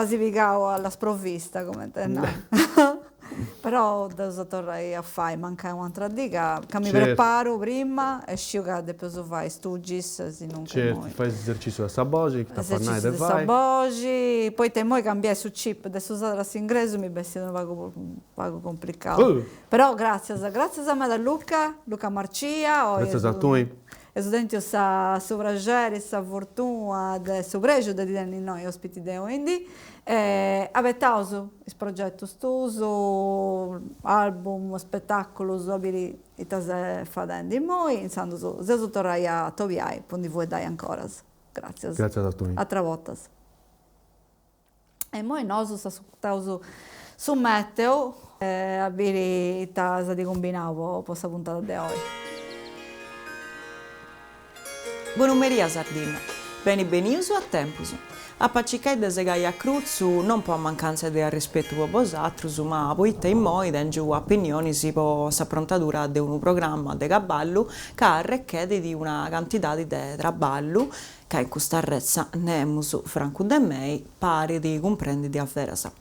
si picavo alla sprovvista come te, no. Però adesso tornare a fare, manca un'altra dica, che mi Certo. preparo prima e sciuga e poi fai stugis, se non Certo, fai esercizio da sabogi, che esercizio del di vai. sabogi, poi te moi cambiai su chip, adesso usare l'ingresso mi bestia pago complicato. Però grazie a me da Luca Marcia, Grazie a tu. studenti sa sovragere, sa fortuna, su pregio di noi ospiti di quindi avettauso il progetto stuso, album, spettacolo, sobiri itase fadendo in moi, insando se torrai a Tobiai, quindi vuoi dai ancora. Grazie. Grazie a tu. A tre volte. E moi noso sa su meteo, abiri itasa di combinavo possa puntata di oggi. Buonumeria Sardina, benius a tempus. A paccicai de segai a cruzzu non po' a mancanza di rispetto per vosatrus, ma poitta in moi dengiu opinioni si po' s'approntatura de un programma de caballu che arrecchede di una quantità di traballu che in questa rezza nemus franco de mei pari di comprendi di avverasa.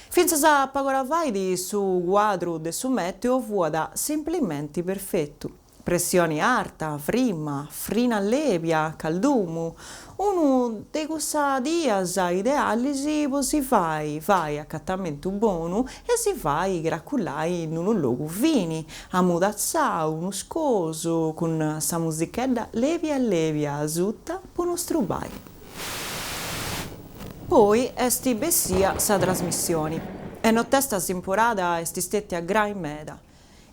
Finza sa pagora vai su quadro de su meteo vuoda semplicemente perfetto. Pressioni arta, frima, frina levia, caldumu. Uno de questa dias ideali si fai accattamento buono e si fai graculai in un luogo fini, a mudazzau, uno scoso, con sa musichetta levia asutta, per uno strubai. Poi esti bessia sa trasmissioni, e no testa temporada esti stetti a gran meda.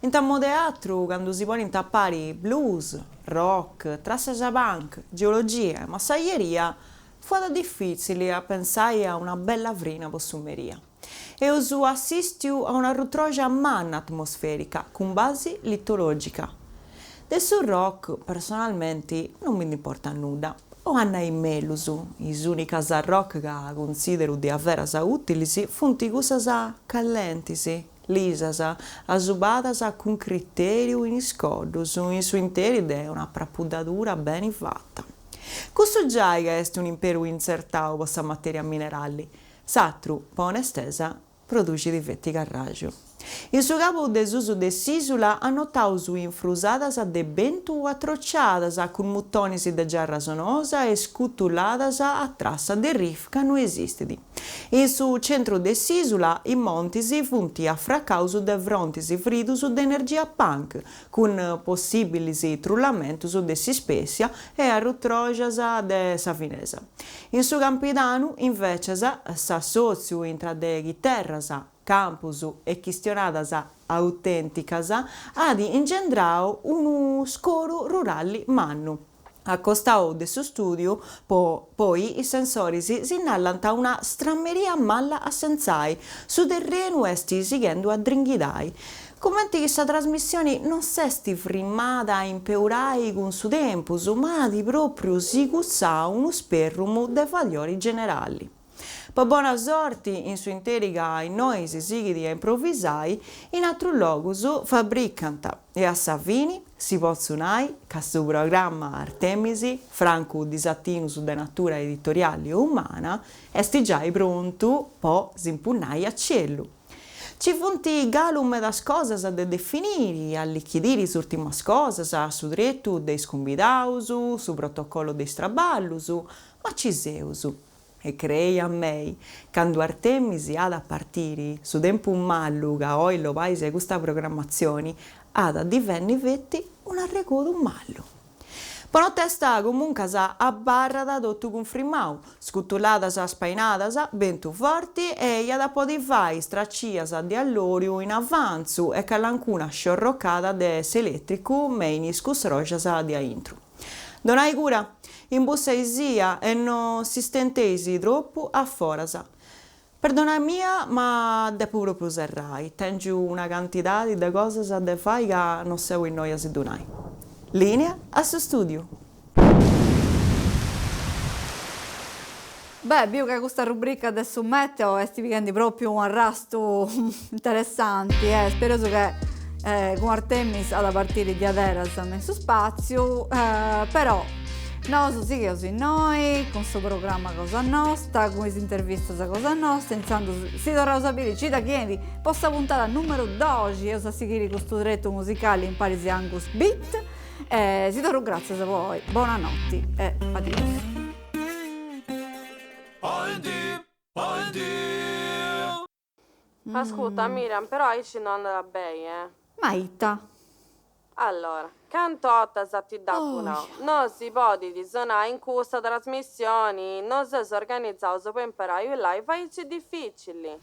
In tammo teatro, quando si pone in tappari blues, rock, trassa punk, geologia e massaglieria, fu difficile a pensare a una bella vrina possummeria. E uso assistiu a una rutroja manna atmosferica con base litologica. Del sul rock, personalmente, non mi importa nulla. O Anna in melusu, is unicas a rock che considero di avveras utilisi, funti cusas callentisi, lisas, asubadas con criterio in iscodus, in su interi de una prapuddatura ben fatta. Questo già è un impero insertao questa materia minerali. Satru, pone stesa, produce difetti carraggio. In suo capo desuso de sisula annotau su infrusadas de bentu atrociadas con muttonisi de giarra sonosa e scuttuladas a trassa de riff che non esistidi. In su centro de sisula i montisi funti a fracauso de frontisi fridus de energia punk, con possibilisi trullamentus de si spesia e arrutrojas de safinesa. In su campidanu invece s'assoziu intra de chitarras campus e chistionadas autenticas ad ingendrao unu scoru rurali mannu. Accostao de su studio, poi i sensori si innallant a una strammeria malla assenzai, su terreno esti sigendo a dringhidai. Commenti che sta trasmissione non sesti frimmata a impeurai con su tempus, ma di proprio si cuzzà uno sperrumo de fagliori generali. Per buona sorte, in su interiga in noi si sigidi a improvvisai, in altro logus fabbricant e a Savini si pozzunai che su programma Artemisi, franco disattino su de natura editoriale umana, esti già pronto, po' simpunnai a cielo. Ci funti galum das cosas de definiri, a lichidiri s'ultimas cosas, su drettu dei scombidausu, su protocollo dei straballusu, ma ci seusu. E crei a mei, quando Artemisi ad a partire su tempo un mallu che oi lo paese questa programmazione, ad divenni vetti un arregodo un mallu. Però testa comunque a barra da dotto con frimmau, scuttuladas spainadas, bentu forti e ia da podi fai straccias di all'orio in avanzu e callancuna sciorroccata de elettrico meiniscus rojas di a intro. Non hai cura? In bussa isia e non si stentesi troppo a forasa. Perdona mia, ma de puro più serrai. Tengo una quantità di cose da fare che non so in noia se donai. Linea a suo studio. Beh, più che questa rubrica adesso meteo e sti weekend proprio un arrasto interessanti, spero che con Artemis ad a partire di aderas ha messo spazio, però no, sì che così noi, con questo programma cosa nostra, con questa intervista a cosa nostra, iniziando si dovrà sapere, ci da chiedi, possa puntata numero 12, io so seguire questo diretto musicale in Parisi Angus Beat, si dovrà grazie a voi, buonanotte e adios. Ascolta Miriam, però esci non andrà bene, Maita. Allora, cantotta ti da no. Non si può disonare in questa trasmissione, non si è organizzato per imparare il live, è difficile.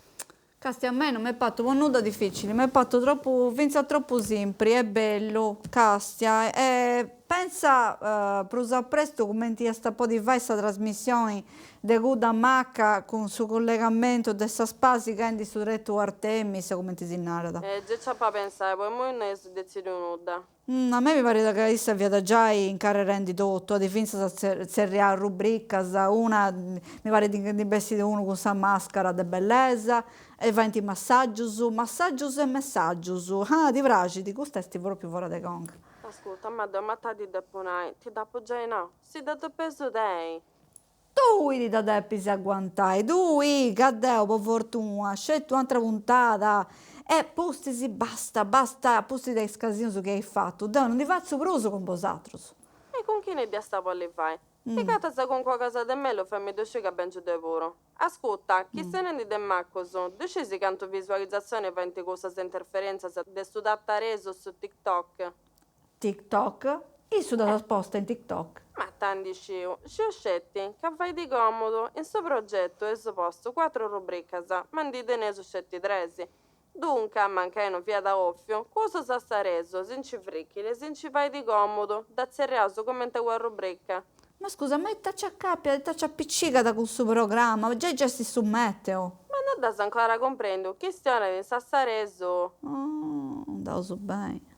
Casti a me non mi è fatto nulla difficile, mi è fatto troppo, pensa troppo sempre, è bello, Castia, e pensa per usare presto come ti sta po' di fare questa trasmissione di Guda Macca con il suo collegamento di questa spasi che è in questo diretto Artemis, come ti si narra. Già c'è da pensare, poi non è deciso nulla. A me mi pare che questa via già in carriera di tutto, a difesa seria rubrica, una mi pare di vestire uno con questa maschera di bellezza e va in massaggio e messaggio su. Ah, ti piace, di questo è proprio fuori di gong. Ascolta, ma da mattà di deponai, ti da appoggiare no, si da peso dei. Tu di da deppi si agguantai, tu cadeo per fortuna, scelto un'altra puntata. E postisi, basta, posti dai scasini su che hai fatto. Dai, non ti faccio proso con vosaltri. E con chi ne dia sta polli fai? E cataza con qualcosa di me lo fammi doce che ben giù puro. Ascolta, chi se ne di de maccoso? Decisi canto visualizzazione fa in cosa interferenza de studata reso su TikTok. TikTok? E su data sposta in TikTok? Ma tanti sciu scetti, che fai di comodo, in suo progetto è supposto 4 rubriche, ma di ne su scetti 3. Dunque, mancano via da offio, cosa sa sta reso, sin ci fricchile, sin ci fai di comodo, da zerriaso come te guarro brecca. Ma scusa, ma ti accappia, ti appiccica da questo programma, già si summette, oh. Ma non da ancora comprendo, questione di sta reso. Oh, da so bene.